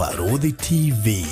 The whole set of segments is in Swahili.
Farodhi TV,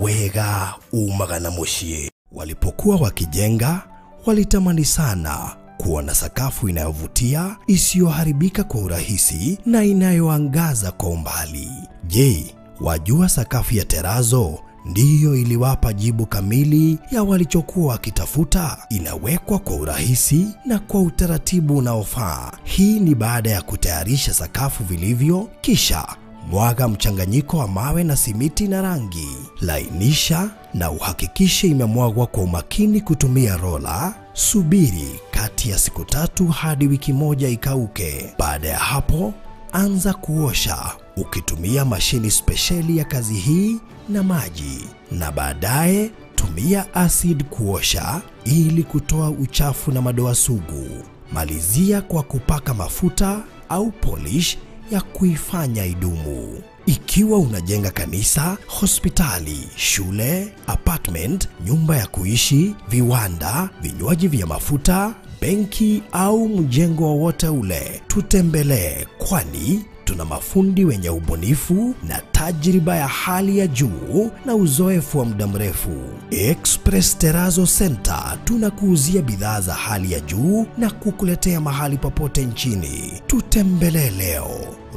wega umagana mushie. Walipokuwa wakijenga, walitamani sana kuona sakafu inayovutia, isiyoharibika kwa urahisi na inayoangaza kwa umbali. Je, wajua sakafu ya terazo ndiyo iliwapa jibu kamili ya walichokuwa wakitafuta? Inawekwa kwa urahisi na kwa utaratibu unaofaa. Hii ni baada ya kutayarisha sakafu vilivyo, kisha mwaga mchanganyiko wa mawe na simiti na rangi. Lainisha na uhakikishe imemwagwa kwa umakini kutumia rola. Subiri kati ya siku 3 hadi wiki 1 ikauke. Baada ya hapo, anza kuosha ukitumia mashini spesheli ya kazi hii na maji, na baadaye tumia acid kuosha ili kutoa uchafu na madoa sugu. Malizia kwa kupaka mafuta au polish ya kuifanya idumu. Ikiwa unajenga kanisa, hospitali, shule, apartment, nyumba ya kuishi, viwanda, vinywaji vya mafuta, benki au mjengo wowote ule, tutembelee, kwani tuna mafundi wenye ubunifu na tajriba ya hali ya juu na uzoefu wa muda mrefu. Express Terazo Center tunakuuzia bidhaa za hali ya juu na kukuletea mahali popote nchini. Tutembelee leo,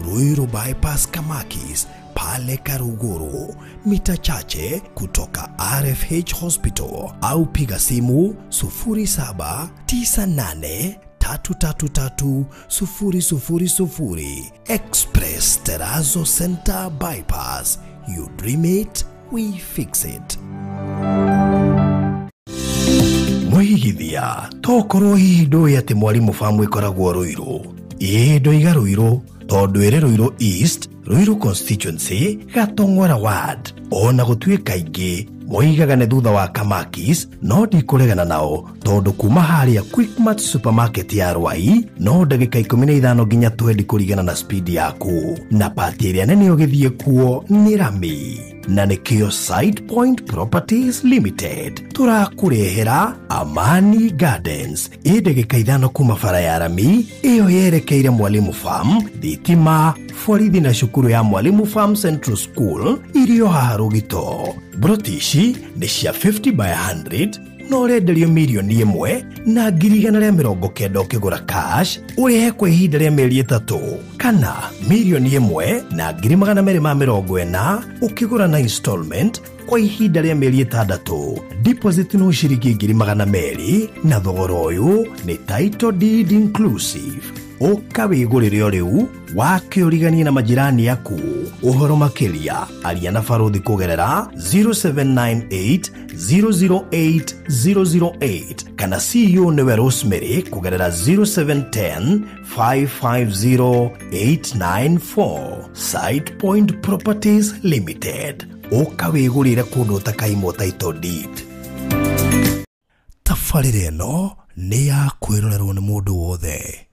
Ruiru Bypass Kamakis, pale Karuguru, mita chache kutoka RFH Hospital, au piga simu 0798 333 Express Terazo Center Bypass. You dream it, we fix it. Mwigithia tokoro hindo yate mwalimu famu ikoragwo Ruiru. Ndo iga Ruiru tondu ere Ruiru East, Ruiru Constituency, Gatong'ora Ward. Ona gutuika ingi moigagane thutha wa Kamakis, no ndikuregana nao tondu kuma haria Quickmart Supermarket ya Rwai no ndagika 15 nginya 20 kurigana na speed yaku. Na pati iria nene ugithie kuo ni Rami, na nikio Side Point Properties Limited. Turakurehera Amani Gardens, ndagika 5 kuma bara ya Rami, iyo yerekeire Mwalimu Farm, thitima, borithi na shukuru ya Mwalimu Farm Central School irio haha Rugito. Brotishi ni cia 50 by 100, no renderio milioni 1 na 190 ukigura cash, urihe kwa ihinda rĩa mĩeri 3, kana milioni 1 na 240 ukigura na installment kwa ihinda rĩa mĩeri 6. Deposit no shiringi 200, na thogora uyu ni title deed inclusive. Ukawigurire riu wake uriganie na majirani yaku. Uhoro makiria aria na Farodhi kugerera 0798 008 008, kana CEO newe Rosemary kugerera 0710 550 894. Side Point Properties Limited. Ukawigurire kundu takaimo title deed. Tafarire no ni ya kwirorerwo ni mundu wothe.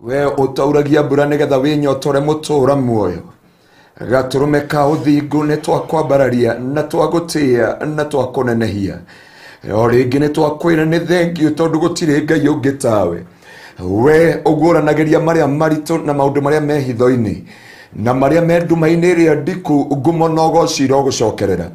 we utauragia mbura nigetha winyotore mutura muoyo gaturume ka uthingu ni twakwambararia na twagutia na twakunenehia o ringi ni twakwira ni thengio tondu gutire ngai ungi tawe we uguranagiria maria maritu na maundu maria mehitho-ini na maria mendumaini ria ndiku ngumo nogo cira gucokerera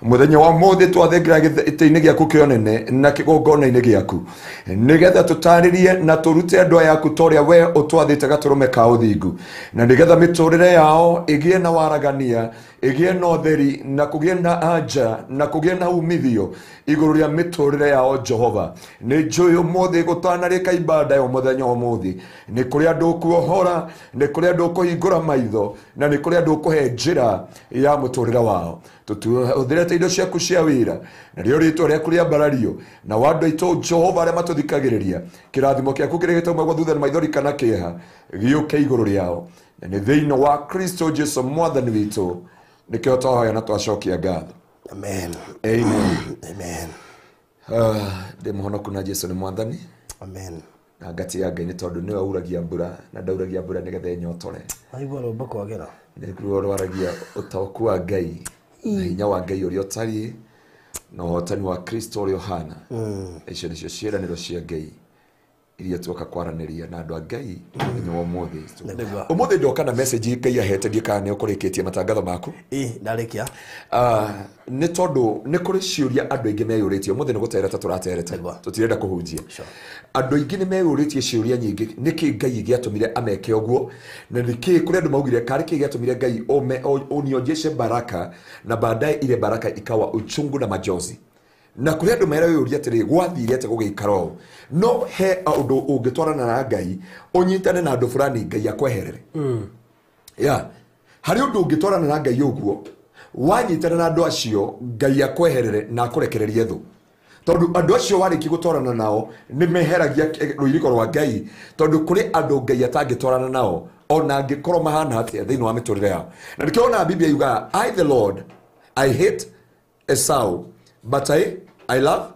muthenya wa muthi twathengira gite-ini giaku kionene na kigongona-ini giaku nigetha tutaririe na turute andu yaku toria we utwathite gaturume ka uthingu na nigetha miturire yao igie na waragania igie na utheri na kugie na anja na kugie na umithio iguru ria miturire yao Jehova ni njuyu muthi gutanarika ibada yo muthenya wa muthi ni kuri andu kuohora ni kuri andu kuhingura maitho na ni kuri andu kuhe njira ya muturire wao tututhirete indo ciaku cia wira na rio ritwa riaku ria mbarario na wandu aitu Jehova aria matuthikagiriria kirathimo kiaku kirigite umwe thutha ni maithori kana kieha giuke iguru riao na ni thiini wa Kristo Jesu mwathani witu nikio twahoya na twacokia ngatho. Amen. Amen. Amen. De muhonoku na Jesu ni mwathani. Amen. Na ngati ya Ngai ni tondu niwe uragia mbura na ndauragia mbura nigetha inyotore. Aigua rumba kwagera. Nikuo rwaragia utaoku wa Ngai na hinya wa Ngai uria utari na uhotani wa Kristo uria hana. Icio nicio ciiraniro cia Ngai iria tuoka kwaraniria na andu a Ngai ni umuthi. Umuthi ndoka na message Ngai ahete ndika ni ukurikitie matangatho maku. Ndarikia. Ni tondu ni kuri ciuria andu aingi meyuritie umuthi ni gutereta turatereta tutirenda kuhunjia. Andu aingi ni meyuritie ciuria nyingi niki Ngai giatumire ameke oguo na niki kuri andu maugire kari ki giatumire Ngai unionjeshe baraka na baadaye ile baraka ikawa uchungu na majozi. Na kuri andu mera yuria atiri gwathire ate gugikara no he undu ungitwarana na Ngai unyitane na andu fulani Ngai akweherere hari undu ungitwarana na Ngai uguo wanyitana na andu acio Ngai akweherere na akurekererie thu tondu andu acio wariki gutwarana nao ni meheragia ruiriko rwa Ngai tondu kuri andu Ngai atangitwarana nao ona angikorwo mahana atia thiini wa miturire yao na nikiona Biblia yuga I the Lord I hate Esau but I love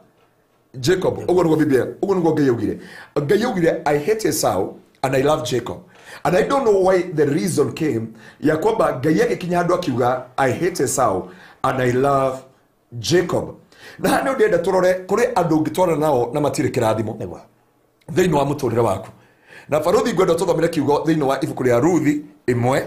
Jacob. Ugo ngo Biblia, ugo ngo Ngai yugire. Ngai yugire I hate Esau and I love Jacob. And I don't know why the reason came ya kwamba Ngai yake kinyando akiuga I hate Esau and I love Jacob. Na hano ndenda turore kuri andu ngitwara nao na matire kirathimo. Thiini wa muturire waku. Na Faruthi ngwenda tuthomere kiugo thiini wa ibuku ria Ruthi imwe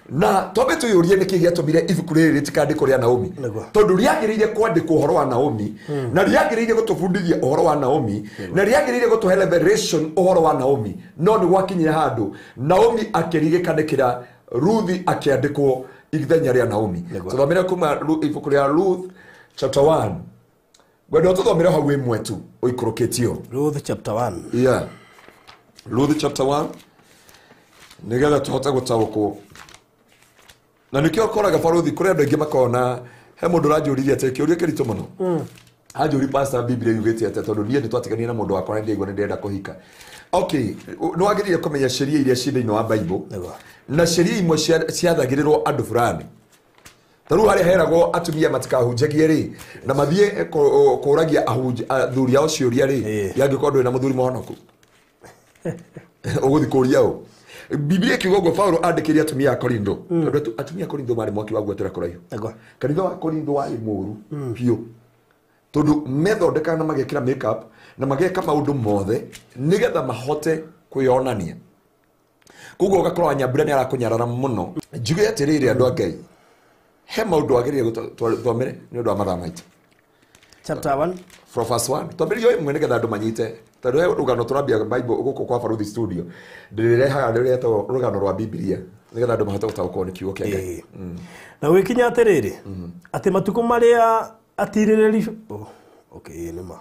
na tobe tuyurie niki giatumire ibuku riri ritikandikwo ria Naomi tondu riagiriire kwandikwo uhoro wa Naomi na riagiriire gutubundithia uhoro wa Naomi na riagiriire gutuhe revelation uhoro wa Naomi no ni gwakinyira handu Naomi akirigikandikira Ruthi akiandikwo igithenya ria Naomi tuthomere kuma ibuku ria Ruth chapter 1 gwenda tuthomere hau imwe tu oikurukitio Ruth chapter 1 yeah Ruth chapter 1 nigetha tuhote gutaũkwo na nikio koraga baruthi kuri andu aingi makona he mundu ranjuririe ate kiuria kiritu muno anjuri pastor Biblia yugite ate tondu nie nitwatigania na mundu wakora ndigwo ndenda kuhika okay no agirire kumenya sheria iria cithi no wa Bible na sheria imwe ciathagirirwo andu fulani taru hari heragwo atumia matikahunjagie ri na mathie kuragia athuri ao ciuria ri yangikorwo na muthuri mohonoku uguthi kuria u Biblia kiugo Paulo andikiria atumia a Korintho tondu atumia a Korintho mari mwaki wa gwetera kuraihu kanitha wa Korintho wa imuru pio tondu methondeka na magekira makeup na mageka maundu mothe nigetha mahote kwionania kugo ugakorwa Nyambura ni arakunyarara muno njuge atiriri andu Ngai he maundu agirire guthomere ni undu wa mathaa maitũ chapter 1 from verse 1 twambĩrĩrio imwe nigetha andu manyite tondu he rugano turambia Bible guku kwa Baruthi studio ndĩrehaga rĩretwo rugano rwa Biblia nigetha andu mahote gũtaũkwo nĩ kiugo kĩa Ngai na wikinya atiriri ati matuko maria atirĩrĩri nima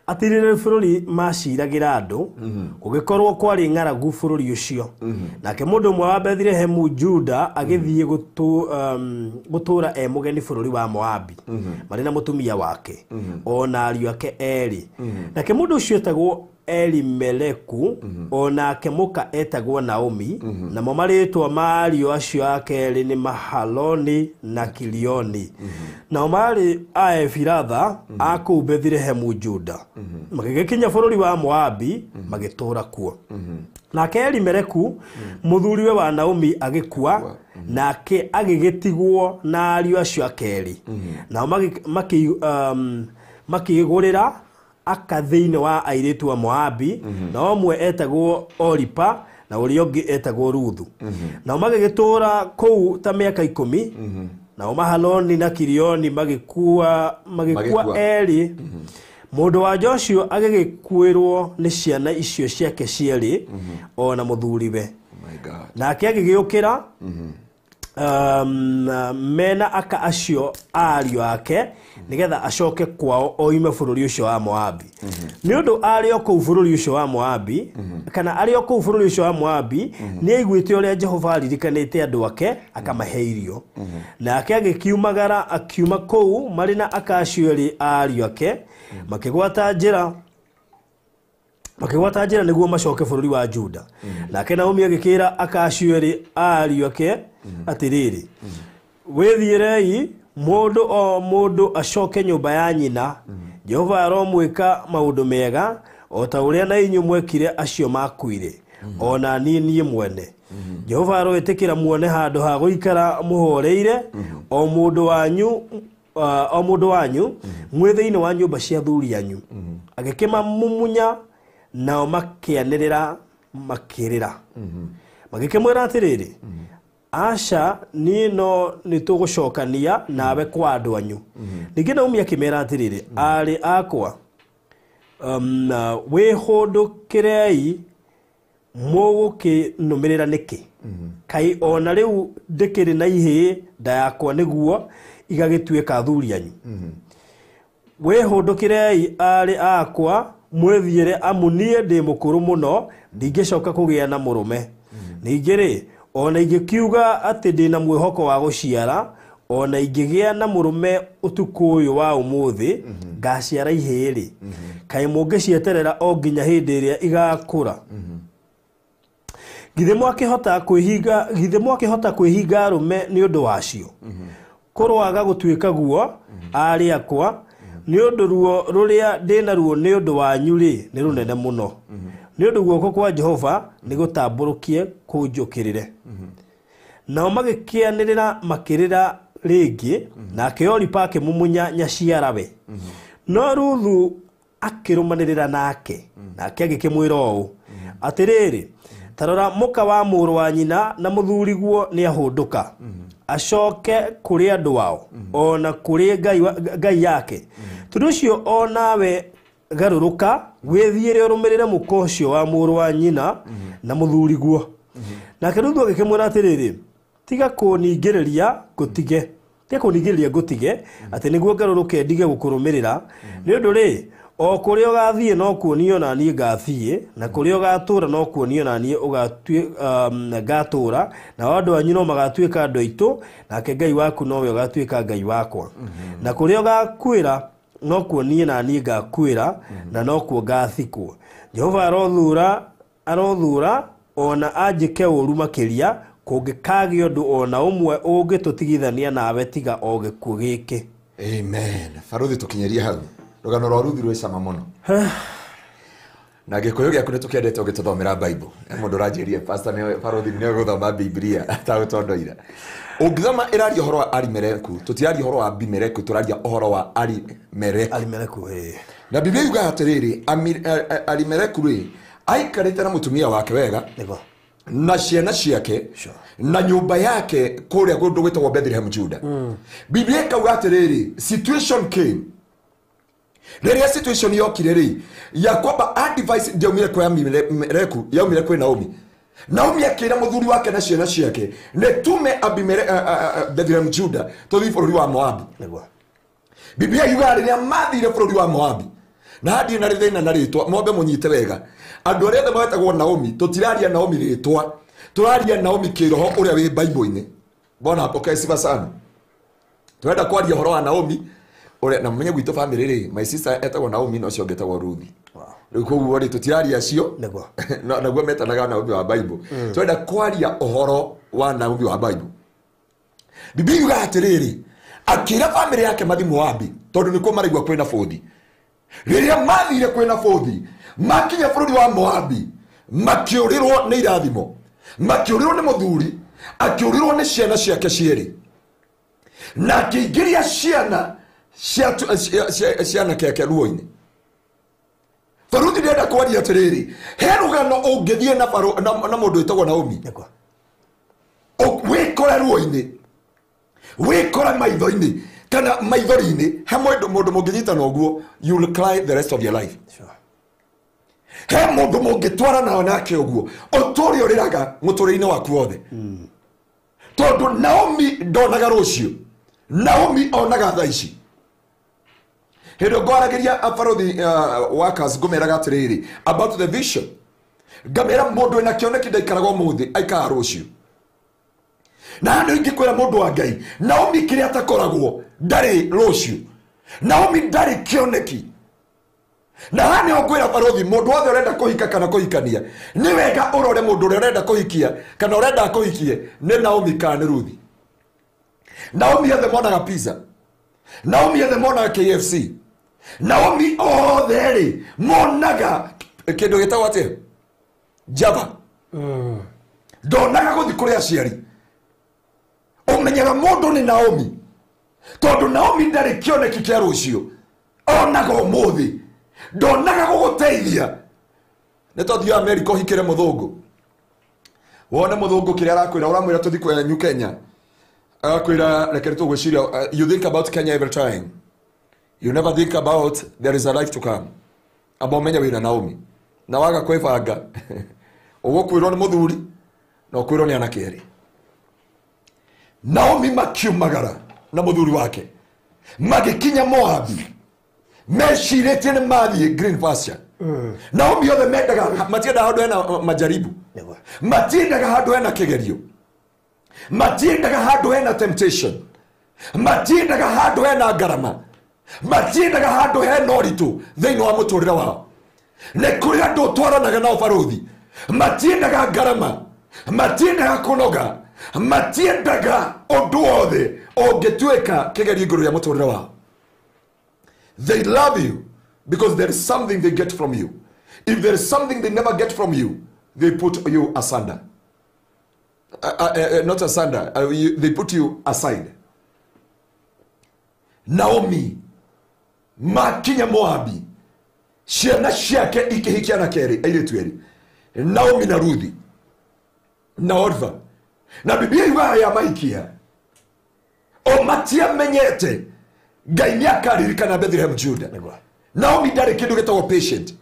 atirĩrĩri bũrũri maciragira andu gugikorwo kwari ng'aragu bũrũri ucio nake mundu mwe wa Bethlehem Juda agithie gutura mugeni bũrũri wa Moabi mari na mutumia wake ona ariũ ake eri nake mundu ucio etagwo Elimeleku ona kemuka etagwo Naomi na mamarĩtwa mariũ acio ake ni Mahaloni na Kilioni na mari Aefiratha aku Bethlehem Juda magigikinya bũrũri wa Moabi magitura kuo nake Elimeleku muthuriwe wa Naomi agikua nake agigitigwo na ariũ acio akeri na makigurira akathini wa airitu wa Moabi na omwe etagwo Oripa na uria ungi etagwo Ruthu na magigitura kou ta miaka 10 na Mahaloni na Kilioni magikua eri mundu wa Joshua agigikuirwo ni ciana icio ciake cieri ona muthuriwe nake agigiukira mena aka acio ariũ ake nigetha acoke kwao oime bũrũri ucio wa Moabi ni undu ari o kuu bũrũri ucio wa Moabi kana ari o kuu bũrũri ucio wa Moabi ni aiguite uria Jehova aririkanite andu ake akamahe irio nake agikiumagara akiuma kuu mari na aka acio ariũ ake makigwata njira niguo macoke bũrũri wa Juda nake Naomi agikira aka acio ariũ ake atiriri withierei mundu o mundu acoke nyumba ya nyina Jehova aromwika maundu mega o ta uria na inyu mwekire acio makuire ona nie mwene Jehova aroetekira muone handu ha guikara muhoreire o mundu wanyu mwe thiini wa nyumba cia thuri anyu agikima mumunya nao makianirira makirira magikimwira atiriri Asha nino nitugocokania nawe kwa andu anyu ningi Naomi akimera atiriri ari akwa wihundukirei mugukinumirira niki kai ona riu ndikiri na ihi nda yakwa niguo igagituika thuri anyu wihundukirei ari akwa mwethiire amunie ndi mukuru muno ndingicoka kugia na murume ningiri ona ingikiuga ati ndina mwihoko wa guciara ona ingigia na murume utuku uyu wa umuthi ngaciara ihiri kai mungicieterera o nginya hindi iria igakura githe mwakihota kwihinga rume ni undu wacio kurwaga gutuika guo ari akwa ni undu ruo ruria ndina ruo ni undu wanyu ri ni runene muno ni undu guoko kwa Jehova ni gutamburukie kunjukirire nao magikianirira makirira ringi nake Oripa akimumunya nyaciarawe no Ruthu akirumanirira nake agikimwira uu atiriri tarora muka wa muru wa nyina na muthuri guo ni ahunduka acoke kuri andu wao ona kuri ngai yake tunducio onawe garuruka wethiire urumirire mukocio wa muru wa nyina na muthuri guo nake Ruthu agikimwira atiriri tiga kuningiriria gutige tiga kuningiriria gutige ati niguo ngaruruke ndige gukurumirira ni undu ri o kuria ugathie no kuonio na nie ngathie na kuria ugatura no kuonio na nie ugatue ngatura na andu anyu no magatuika andu aitu nake Ngai waku no we ugatuika Ngai wakwa na kuria ugakwira no kuonio na nie ngakwira na no kuo ngathikwo Jehova arothura ona anjike uru makiria kungikagio ndu ona umwe ungitutigithania nawe tiga o gikuo giki. Amen. Faruthi tukinyeria hau rugano rwa Ruthi rwe sama muno na gikuyu gyaku ni tukiendete ugituthomera Bible mundu ranjirie pastor ni Faruthi ni guthoma Biblia atagutondoira ungithoma iraria horo wa Alimeleku tutiraria horo wa Abimeleku turaria horo wa Alimeleku na Biblia yuga atiriri Alimeleku ri aikarite na mutumia wake wega na ciana ciake na nyumba yake kuria gundu gwitagwo Bethlehem Juda Biblia kauga atiriri situation came Reria situation yokire ri ya kwamba advice ndio mire kwa Abimeleki ya mire kwa Naomi akira muthuri wake na ciana ciake ne tume Bethlehem Juda tuthi bururi wa Moabi Biblia yuga riria mathire bururi wa Moabi na hadi na rithina na ritwa mombe munyite wega andu aria magwetagwo Naomi tutiraria Naomi ritwa turaria Naomi kiroho uria wi Bible-ini bona apoka sifa sana turenda kwaria horo wa Naomi ore na mmenye gwito family ri my sister etagwo Naomi no cio ngetagwo Ruthi riu koguo ri tutiraria cio na gwa metanaga Naomi wa Bible turenda kwaria uhoro wa Naomi wa Bible Biblia yuga atiriri akira family yake mathi Moabi tondu nikuo marigwa kwina bũthi riria mathire kwina bũthi makinya bururi wa Moabi makiurirwo ni irathimo makiurirwo ni muthuri akiurirwo ni ciana ciake cieri na kiingiria ciana ciana keke ruo-ini Faruthi ndenda kwaria atiriri he rugano ungithie na mundu witagwo Naomi wikore ruo-ini wikore maitho-ini kana maithori-ini he mundu mungithitana uguo you will cry the rest of your life he mundu mungitwara nao nake uguo uturi uriraga muturire-ini waku wothe tondu Naomi ndonaga rucio Naomi onaga thaa ici Hedo gwaragiria Faruthi workers gumeraga atiriri about the vision gamera mundu ena kioneki ndaikaraga muthi aikara rucio na andu ingi kwira mundu wa Ngai Naomi kiri atakoragwo ndari rucio Naomi ndari kioneki na hani okwira Faruthi mundu wothe urenda kuhika kana kuhikania ni wega urore mundu urenda kuhikia kana urenda kuhikie ni Naomi kana Ruthi Naomi yethe monaga pizza Naomi yethe monaga KFC Naomi othe monaga kindu gitagwo atia Java ndonaga guthi kuri aciari umenyaga mundu ni Naomi tondu Naomi ndari kioneki kia rucio onaga umuthi ndonaga guguteithia ni tothio America hikire muthungu wone muthungu kiria arakwira uramwira tuthi kwa New Kenya akwira reke tugwiciria you think about Kenya every time you never think about there is a life to come abo menya wira Naomi na waga kwefanga ugukwirwo ni muthuri na ukwirwo ni anakeri Naomi makiumagara na muthuri wake magikinya Moabi meshirete ni mathi green pasture Naomi othe mendaga matiendaga handu hena majaribu matiendaga handu hena kigerio matiendaga handu hena temptation matiendaga handu hena ngarama matiendaga handu hena uritu thiini wa muturire wao ni kuri andu twaranaga nao Faruthi matiendaga ngarama matiendaga kunoga matiendaga undu wothe ungituika kigerio iguru ya muturire wao they love you because there is something they get from you if there is something they never get from you they put you asunder not asunder they put you aside Naomi makinya Moabi ciana ciake ikihikia na keri airĩtu Naomi na Ruthi na Orpha na Biblia yuga ya maikia o matia menyete Ngai nĩakaririkana Bethlehem Juda Naomi ndari kindu gitagwo patient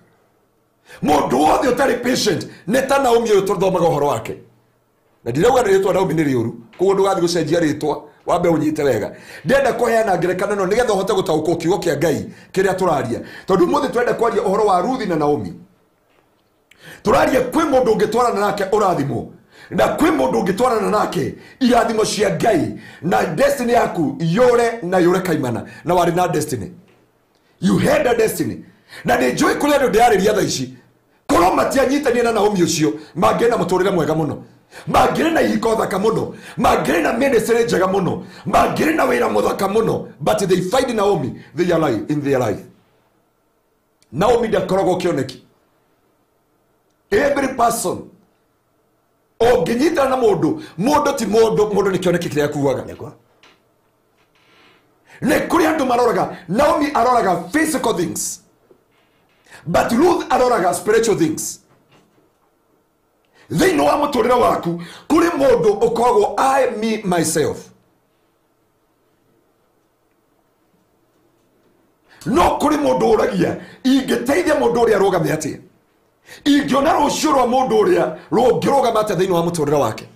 mundu wothe utari patient nĩ ta Naomi ũyũ tuthomaga ũhoro wake na ndirauga ritwa Naomi ni riuru koguo ndugathi gucenjia ritwa wambe unyite wega ndenda kuheana ngerekano no nigetha uhote gutaũkwo kiugo kia Ngai kiria turaria tondu muthi twende kwaria uhoro wa Ruthi na Naomi turaria kwi mundu ungitwarana nake urathimo na kwi mundu ungitwarana nake irathimo cia Ngai na destiny yaku yore na yore kaimana na wari na destiny you had a destiny na ni njui kuri andu ndiariria tha ici korwo matianyitania na Naomi ucio mangĩna mũtũrĩre mwega mũno mangĩrĩ na ihiko thaka mũno mangĩrĩ na ministry njega mũno mangĩrĩ na wĩra mũthaka mũno but they find Naomi they are alive in their life. Naomi ndakoragwo kĩoneki. Every person ũngĩnyitana na mũndũ ti mũndũ nĩ kĩoneki kĩrĩa akuaga nĩ kũrĩ andũ maroraga. Naomi aroraga physical things but Ruth aroraga spiritual things. Thĩinĩ wa mũtũrĩre waku kũrĩ mũndũ ũkoragwo I me myself no kũrĩ mũndũ ũragia ingĩteithia mũndũ ũrĩa arũgame atĩa ingĩona rũciũ rwa mũndũ ũrĩa rũngĩrũgama atĩa thĩinĩ wa mũtũrĩre wake.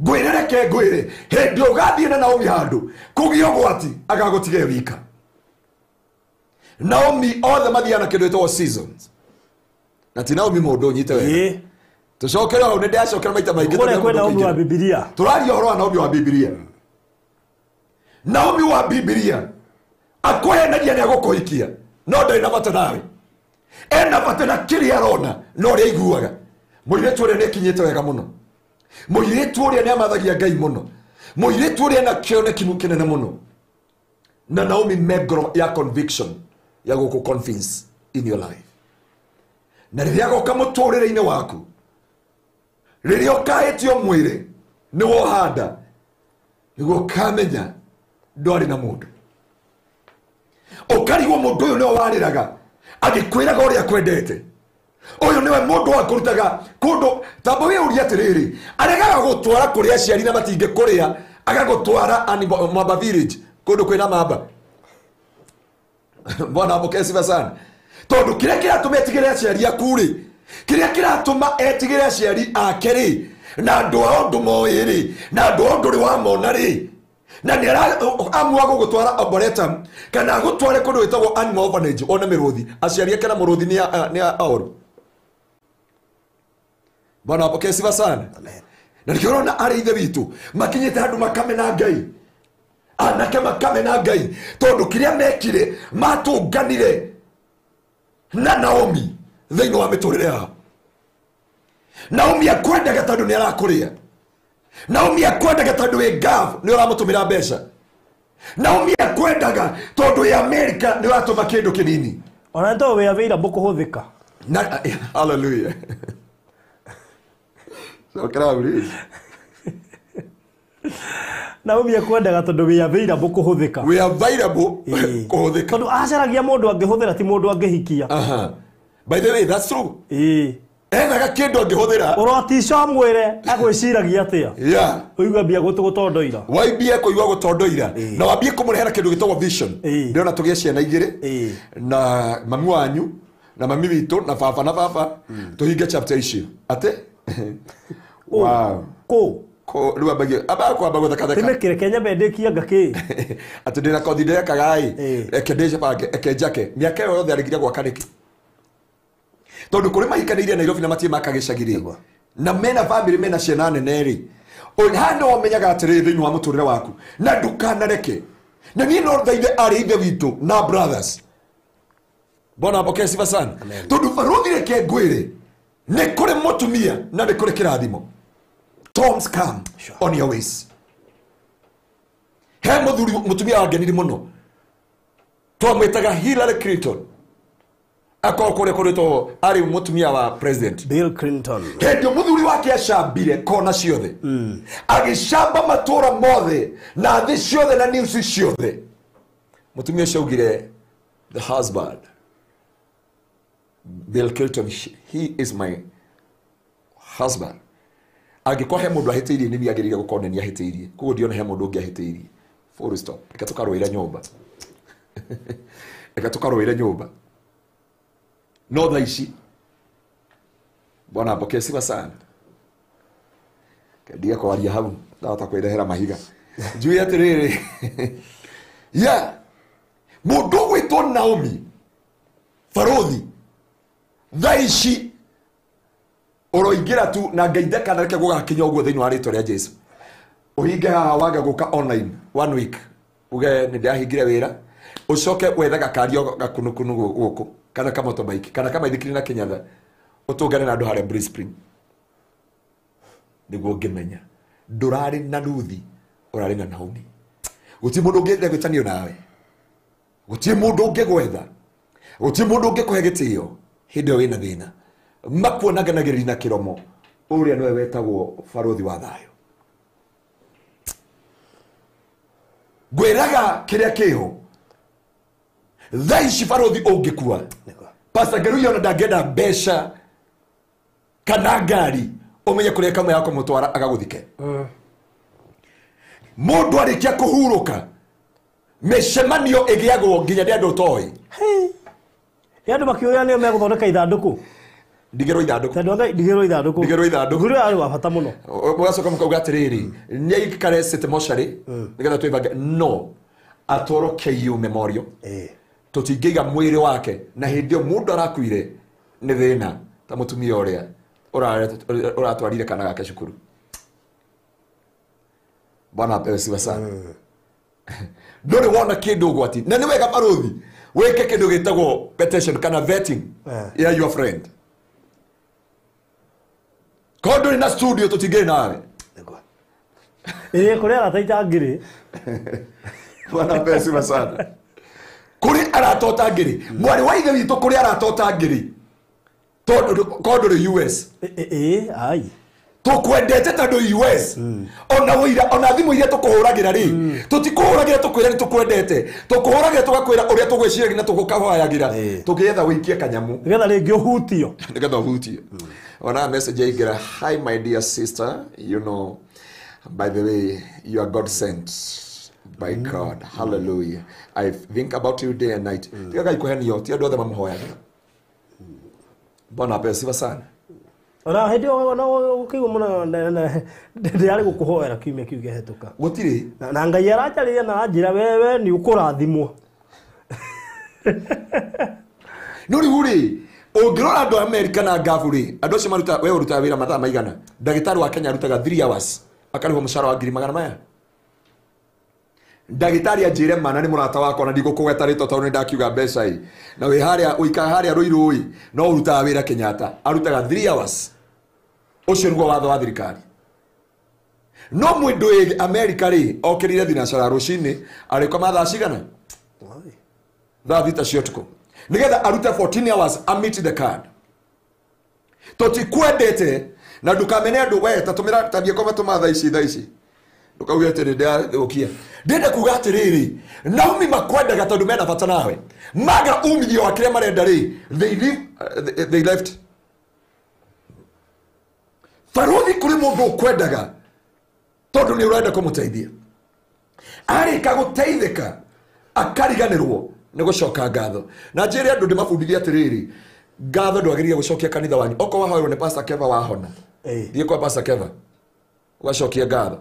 Ngwĩrereke ngwĩre hĩndĩ ũgathiĩ na Naomi handũ kũgĩa ũgwati agagũtige wika. Naomi othe mathiana kĩndũ gĩtagwo seasons na ti Naomi mũndũ ũnyite wega. Tucokere hau nĩ ndacokera maita maingĩ tũrĩa kwenda Naomi wa Biblia. Tũraria ũhoro wa Naomi wa Biblia. Naomi wa Biblia akwehenagia nĩ agũkũhikia no ndarĩ na bata nawe ena bata na kĩrĩa arona no ũrĩa aiguaga. Mũirĩtu ũrĩa nĩ akinyĩte wega mũno, mũirĩtu ũrĩa nĩ amathagia Ngai mũno, mũirĩtu ũrĩa ena kĩoneki kĩnene mũno. Na Naomi megoro ya conviction ya gũkũ convince in your life. Na rĩrĩa agoka mũtũrĩre-inĩ waku rĩrĩa ũkahĩtio mwĩrĩ nĩ wohanda nĩguo kamenya ndwarĩ na mũndũ ũkarigwo mũndũ ũyũ nĩwe warĩraga agĩkwĩraga ũrĩa kwendete. Ũyũ nĩwe mũndũ wakũrutaga kũndũ tamba wĩ ũria atĩrĩrĩ aregaga gũtwara kũrĩa aciari na matingĩ kũrĩa agagũtwara Mamba village kũndũ kwĩna mamba. Bwana apokee sifa sana. Tondu kĩrĩa kĩratũma etigĩre aciari aku rĩ kĩrĩa kĩratũma etigĩre aciari ake rĩ na andũ ao ndũmoĩ rĩ na andũ ao ndũrĩ wamona rĩ na nĩ amua gũgũtwara Arboretum kana gũtware kũndũ gwĩtagwo animal orphanage one mĩrũthi aciari ake na mũrũthi nĩ aoru. Bwana apokee sifa sana. Na nĩkĩrona arĩ ithe witũ makinyĩte handũ makamena Ngai anake makamena Ngai tondu kĩrĩa mekire matũnganire na Naomi thĩinĩ wa mĩtũrĩre yao. Naomi akwendaga tondũ nĩ arakũrĩa. Naomi akwendaga tondũ wĩ gav nĩ ũramũtũmĩra mbeca. Naomi akwendaga tondũ wĩ Amerika nĩ ũratũma kĩndũ kĩnini. Ona to wĩ available kũhũthĩka. Hallelujah. So karauri. Naomi akwendaga tondũ wĩ available kũhũthĩka. Wĩ available kũhũthĩka. Tondũ acaragia mũndũ angĩhũthĩra ti mũndũ angĩhikia. By the way, that's true. Endaga kĩndũ angĩhũthĩra. Ũrotica mwĩre agwĩciragia atĩa. Yeah. Ũigua mbia gũtũgũtondoira. Waibia kũigua gũtondoira. Na wambie kũmũrehera kĩndũ gĩtagwo vision. Ndĩrona tũgĩe ciana igĩrĩ. Na mami wanyu na mami witũ na baba tũhinge chapter icio. Ate? Wow. Rĩu ambagia kwamba gũthakatheka. Tĩmĩkĩre Kenya mendĩkia ngakĩ. Atĩ ndĩna kothi ndĩrekaga reke ndĩcabange eke njake mĩaka ĩyo yothe arĩkire gwaka nĩkĩ. Tondu kuri mahikanĩirie Nairobi na matie makagĩcagĩrĩ na mena family mena ciana nene rĩ hando wamenyaga atĩrĩ thĩinĩ wa mũtũrĩre waku na ndukanareke na niĩ no thaithe arĩ ithe witũ na brothers. Bwana apokee sifa sana. Tondu Ruthi reke ngwĩre nĩ kũrĩ mũtumia na nĩ kũrĩ kĩrathimo. Storms come on your ways. He mũtumia wangenire mũno twamwĩtaga Hillary Clinton akokore koreto ari mutumia wa president Bill Clinton. Hendio muthuri wake acambire kona ciothe. Agicamba matura mothe na thi ciothe na news ciothe. Mutumia ucio the husband Bill Clinton, he is my husband. Agikwa he mundu ahitiirie ni biagirire gukona ni ahitiirie. Kugo ndiona he mundu ungi ahitiirie. Full stop. Ikatoka roira nyumba. Ikatoka roira nyumba. No thaici Bwana apokee sifa sana. Ndia kwaria hau ndahota kwirehera mahiga njui atiriri ya mundu gwitwo Naomi Farothi thaici uroingira tu na ngaithe kana reke gugakinya uguo thiini wa ritwa ria Jesu uhinge haha wanga guka online 1 week uge ni ndahingire wira ucoke wethe gakario gakunukunu guku kana kama motorbike kana kama ithikiri na Kinyatha utungane na andu haria Breeze Spring niguo ngimenya ndurari na Ruthi urari na Naomi guti mundu ngende gwitanio nawe guti mundu ngegwetha guti mundu ngekuhe gitio hindi o wina thina makuonaganagiriri na kiromo uria niwe wetagwo Farothi wa thayo gwiraga kiria kiho thaici Farothi ungikua Pastor Geruyo na ndangenda mbeca kana ngari umenye kuria kamwe yako mutwara agaguthike mundu arikia kuhuruka meshemanio igiagwo nginya ndi andu toi yandu makioya ni meguthondeka ithanduku ndigero ithanduku ndigero ithanduku guri ari wa bata muno mugacoka mukauga atiriri nyaikare city moshari nigetha twibange no atoro KU memorial tutingiga mwiri wake na hindi mundu arakuire ni thina ta mutumia uria uratwarire kana gake cukuru bana pesa sana ndore wona kindu gwati na ni wega Farothi weke kindu gitagwo petition kana vetting ya your friend kondo ina studio tutige nawe ile kore arataita ngiri bana pesa sana kuri aratota ngiri mwari wa ithe witu kuri aratota ngiri kondo ri US ai tukwendete tando US ona wira ona thimu iria tukuhuragira ri tutikuhuragira tukwira ni tukwendete tukuhuragira tugakwira uria tugwiciria na tugukahoyagira tukietha wikie kanyamu nigetha ringi uhutio nigetha uhutio ona message igira hi my dear sister you know by the way you are God sent by God hallelujah I think about you day and night tiga ikuhenio ti andu othe mamuhoyagira bona pesa sana ona hindi ona ukigo muno ndari gukuhoera kiumia kiuge hetuka gutiri na ngai aracharia na njira wewe ni ukurathimwo nuri huri ungirora andu America na ngaburi andu cio maruta wewe uruta wira mathaa maigana ndagitari wa Kenya arutaga 3 hours akarihwo mushara wa 1,000 maya ndagitari ajire mana ni murata wako na ndigukugweta rito tondu ndakiuga mbeca i na wi haria uika haria ruirui no uruta wira Kenyatta arutaga 3 hours ucio niguo watho wa thirikari no mwindo America ri okirire thinacara rucini ariko mathaa cigana thaa thita cia utuku nigetha arute 14 hours amit the card tutikwendete na ndukamene andu we tatumira tabie kwa matuma thaa ici ndukauga atiriri ndathukia ndenda kuga atiriri Naomi makwendaga tondu mena bata nawe maga umithio wa kiria marenda ri they left Farothi kuri mundu ukwendaga tondu ni urenda kumuteithia arika guteithika akariganirwo ni gucoka ngatho na njiri andu ndimabundithia atiriri ngatho ndwagiririe gucokia kanitha wanyu oko wahoerwo ni Pastor Keva wahona thie kwa Pastor Keva ugacokia ngatho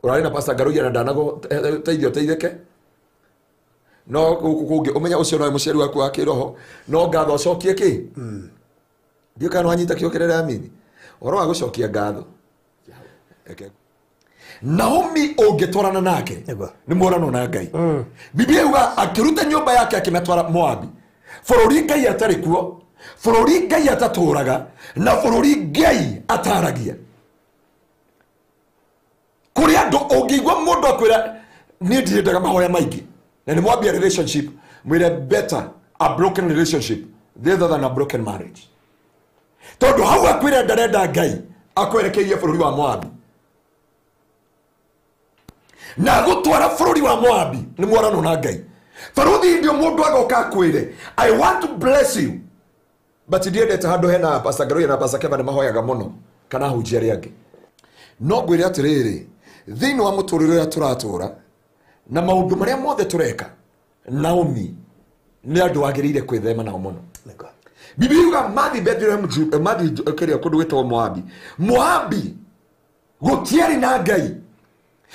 urari na Pastor Garuya na ndanago teithike no kungi umenya ucio no muceri waku wa kiroho no ngatho cokie ki ndio kana wanyita kiokerera amini oro wa gucokia ngatho Naomi ungetwarana nake ni morano na Ngai Biblia yuga akiruta nyumba yake akimetwara Moabi bururi Ngai atari kuo bururi Ngai ataturaga na bururi Ngai ataragia kuri andu ungigwa mundu akwira ni ndiendaga mahoya maingi na ni mwambia relationship mwire better a broken relationship than a broken marriage tondu hau akwira ndarenda Ngai akwerekeirie bururi wa Moabi na gutwara bururi wa Moabi ni mwarano na Ngai Farothi ndio mundu agoka akwire I want to bless you but ndiendete handu hena Pastor Garuya na Pastor Keva ni mahoyaga muno kana hujia riangi no gwire atiriri thiini wa muturire ya turatura na maundu maria mothe tureka Naomi ni andu agirire kwithema nao muno Biblia yuga Madi Bethlehem Madi keria kundu gwetwo Moabi. Moabi gutiari na Ngai,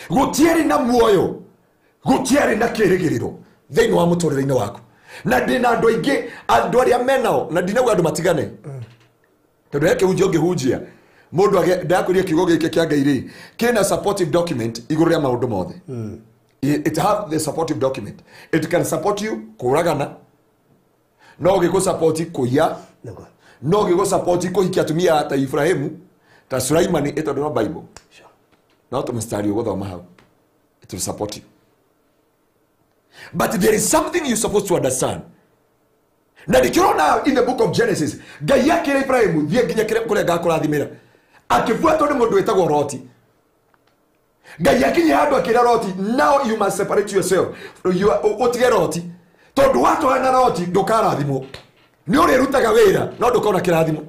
gutiari na muoyo, gutiari na kirigiriro thiini wa muturire-ini waku. Na ndina andu aingi andu aria menao na ndinauga andu matigane. Tondu yake ungihunjia mundu ndakuria kiugo gike kia Ngai ri kina supportive document iguru ria maundu mothe. It have the supportive document. It can support you kuragana. No giko support kuya. No giko support kuhikia tumia ta Ibrahimu ta Sulaimani ito ndo Bible. No to mstari ugothoma hau. It will support you. But there is something you're supposed to understand. Na dikirona in the book of Genesis, Ngai yakira Ibrahimu thie nginya kure ngakurathimira. Akifuatwo ni mundu wetagwo Loti. Ngai yakinya handu akira Loti, now you must separate yourself. You utige Loti. Tondu watu na Loti ndukarathimwo. Ni uri rutaga wira no ndukona kirathimo.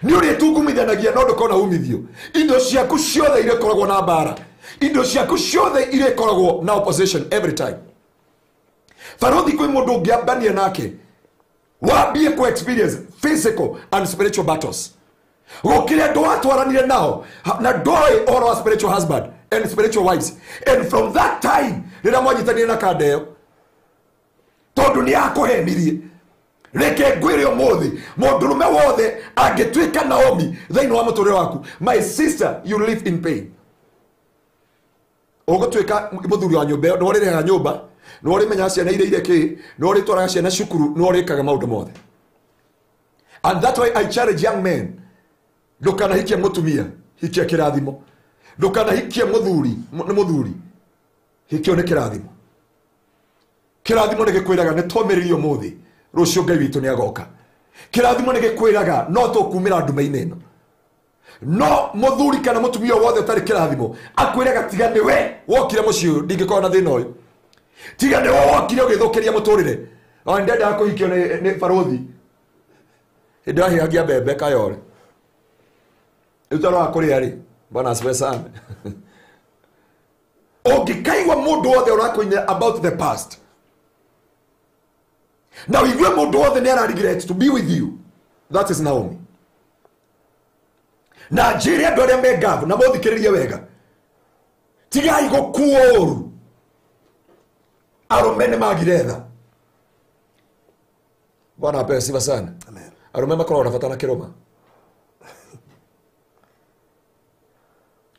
Ni uri tungumithanagia no ndukona umithio. Indo ciaku ciothe ire koragwo na mbara. Indo ciaku ciothe ire koragwo na opposition every time. Farothi kwi mundu ngiambania nake wambie ku experience physical and spiritual battles. Gukire ndo atwaranire nao na ndoi all our spiritual husband and spiritual wives, and from that time rira mwanyitania na kadeo tondu ni akuhemirie. Reke ngwire umuthi mundurume wothe angitwika Naomi thiini wa muturire waku, my sister, you live in pain. Ugutwika muthuri wa nyumba no rire nyumba no ri menya ciana ire ki no ri twara ciana cukuru no ri kaga maundu mothe. And that's why I challenge young men, ndukana hikia mutumia hikia kirathimo, ndukana hikia muthuri hikio ni kirathimo. Kirathimo ni gikwiraga ni twomiririo muthi rucio Ngai witu ni agoka. Kirathimo ni gikwiraga no tukumira ndume-ini ino. No muthuri kana mutumia wothe tari kirathimo akwiraga tiga ni we wokire mucio ndingikona thina uyu, tiga ni we wokire ugithukiria muturire ndenda kuhikio ni Farothi ndahiagia bebe kayore utaro akuria ri bwana asifiwe sana. Ogikaigwa mundu wothe urakoine about the past. Now if you mundu wothe ni ara regret to be with you, that is Naomi. Na njiri andu aria megavu na muthikiririe wega, tigai gukuoru arume ni magiretha. Bwana apewe sifa sana. Amen. Arume makoragwo na bata na kiruma.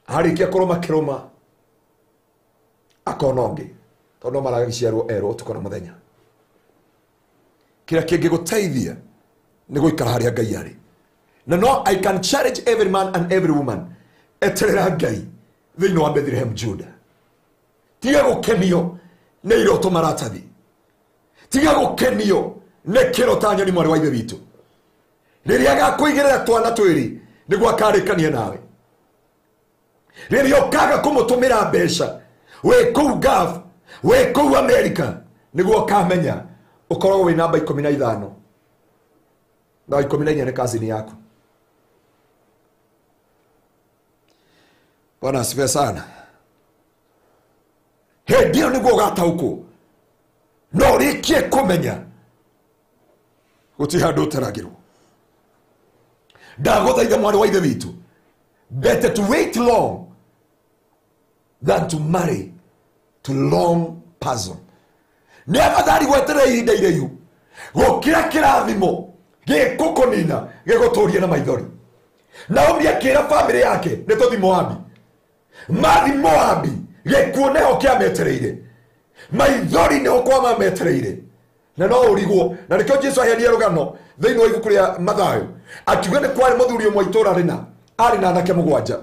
Harikia kuruma kiruma akonongi tondu maragiciarwo ero tukona muthenya. Kira kingi guteithia ni guikara haria Ngai ari. No, I can challenge every man and every woman eterera Ngai thiini wa Bethlehem Judah. Tiga gukenio ni iroto maratathi. Tiga gukenio ni kirota nyoni mwari wa ithe witu. Riria agakuigirira twana twiri niguo akarikania nawe. Riria ukaga kumutumira mbeca we kuu Gulf we kuu America niguo kamenya ukorwo wi namba 15 na 14 ni kazini yaku. Bwana asifiwe sana. He ndio niguo gatauko no rikie kumenya guti handu taragirwo. Ndaguthaitha mwari wa ithe witu, better to wait long than to marry to long person. Never thari gweterera ihinda iraihu gukira kirathimo gikukunina giguturia na maithori. Naomi akira family yake ni tuthi Moabi. Mathi Moabi gikuone ho kiametereire, maithori ni okwa mametereire na no urigwo. Na nikyo Jesu aheania rugano thiini wa ibuku ria Mathayo akiuga ni kwari muthuri umwe itura rina ari na anake mugwanja.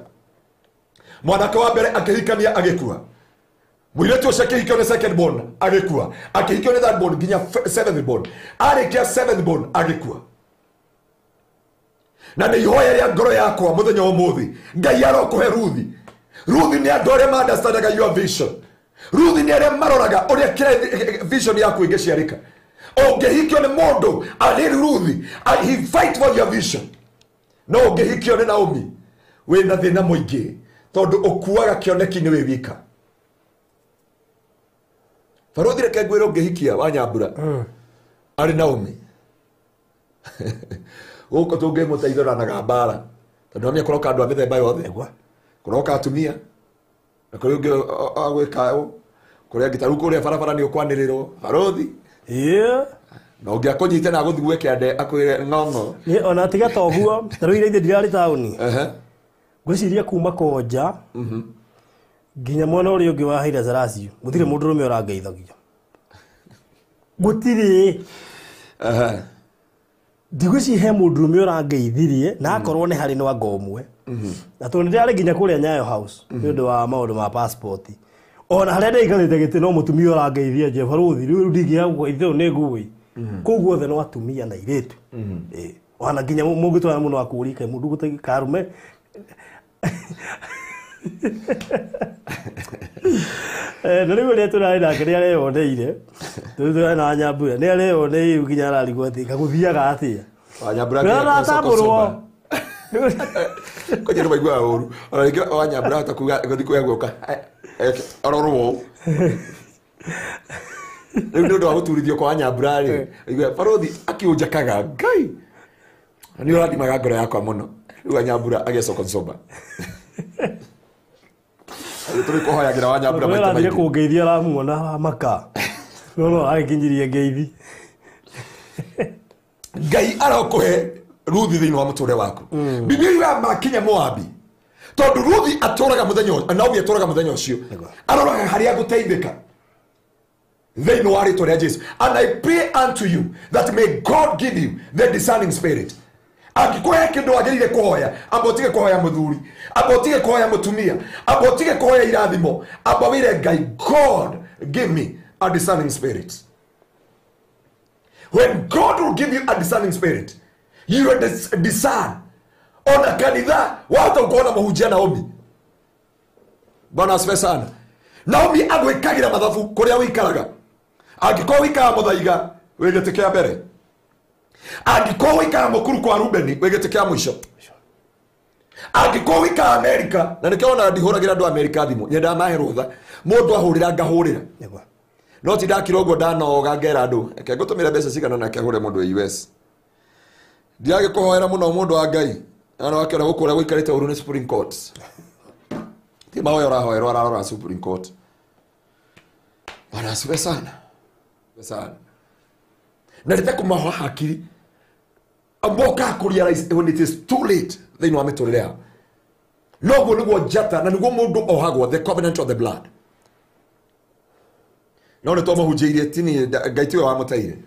Mwanake wa mbere akihikania agikua, muiretu ucio akihikio ni second born agikua, akihikio ni third born nginya seventh born, arikia seventh born agikua. Na ni ihoya ria ngoro yakwa muthenya umuthi Ngai arokuhe Ruthi. Ruthi ni andu aria understandaga your vision. Ruthi ni aria maroraga uria kire vision yaku ingiciarika. Ungihikio ni mundu ari Ruthi, he fight for your vision. No ungihikio ni Naomi wina thina muingi tondu ukuaga kioneki ni we wika. Farothi reke ngwire ungihikia wa Nyambura ari Naomi Guko tunge muteithora na gambara tondu amia kuroka andu a mithemba yothe kuroka atumia na kuri ungi agwika kuria ngitaru kuria barabara ni ukwanirirwo barothi na ungi akunyite na guthi gweke ande akwire ng'ong'o ni ona tiga toguo taruire ithe ndirari tauni ngwiciria kuma Konja nginya mwana uri ungi wa Haida Zaracio gutire mundu rume urangeithagia gutire Diguci he mundu rume urangeithirie na akorwo ni hari no angomwe na tondu ndari nginya kuria Nyayo House ni undu wa maundu ma passport ona haria ndaikarite giti no mutumia urangeithia je baruthi riu ndingia gweithio ni ngui koguo the no atumia na iretu ona nginya mungitwara muno akurika mundu gutegi karume Nariwe letu na ina kiri leo ndeire. Tuzo na Nyambura. Ne leo ne ukinya rali gwati kakuthiaga atia. Nyambura. Na taburo. Ko jero baigwa oru. Ona Nyambura atakuga guthi kuyaguka. Arorwo. Ndio ndo aguturithio kwa Nyambura ri. Igwe barothi akiunjakaga ngai. Ni ora dimaga ngoro yakwa muno. Riu Nyambura agecoka nsoba. Turi kuhoyagira wa Nyambura maita maita. Ndio kugeithia la muona maka. No akinjirie ngeithi. Ngai arokuhe ruthi thiini wa muture waku. Biblia makinya Moabi. Tondu ruthi atoraga muthenyo, Naomi atoraga muthenyo ucio. Aroraga haria guteithika. Thiini wa ritwa ria Jesu. And I pray unto you that may God give you the discerning spirit. Akikuhe kindu agirire kuhoya, abotige kuhoya muthuri, abotige kuhoya mutumia, abotige kuhoya irathimo, abawire Ngai, God give me a discerning spirit. When God will give you a discerning spirit, you will discern. Ona kanitha watu kuona mahujia Naomi. Bwana asifiwe sana. Naomi agwikagira mathabu kuria wikaraga. Angiko wikara muthaiga wegetekea mbere. Angiko wikara mukuru kwa Rubeni wegetekea mwisho. Angiko wikara Amerika na nikiona ndihuragira andu Amerika thimu nyenda mahe rutha mundu ahurira ngahurira. No ti ndakirogo ndanoga ngera andu eke ngutumira mbeca cigana na kehure mundu wa US. Ndiage kuhoera muno mundu wa Ngai. Ana wakera gukura guikarite uru ni Supreme Court. Ti mahoya urahoerwa ararora Supreme Court. Bwana asifiwe sana. Sana. Na nitakumaho hakiri. Amboka kurealize when it is too late. They know ametorelea. Nogo niguo jata na niguo mundu ohagwo the covenant of the blood. Naone toma hujirie tini gaitiwe wa mutaire.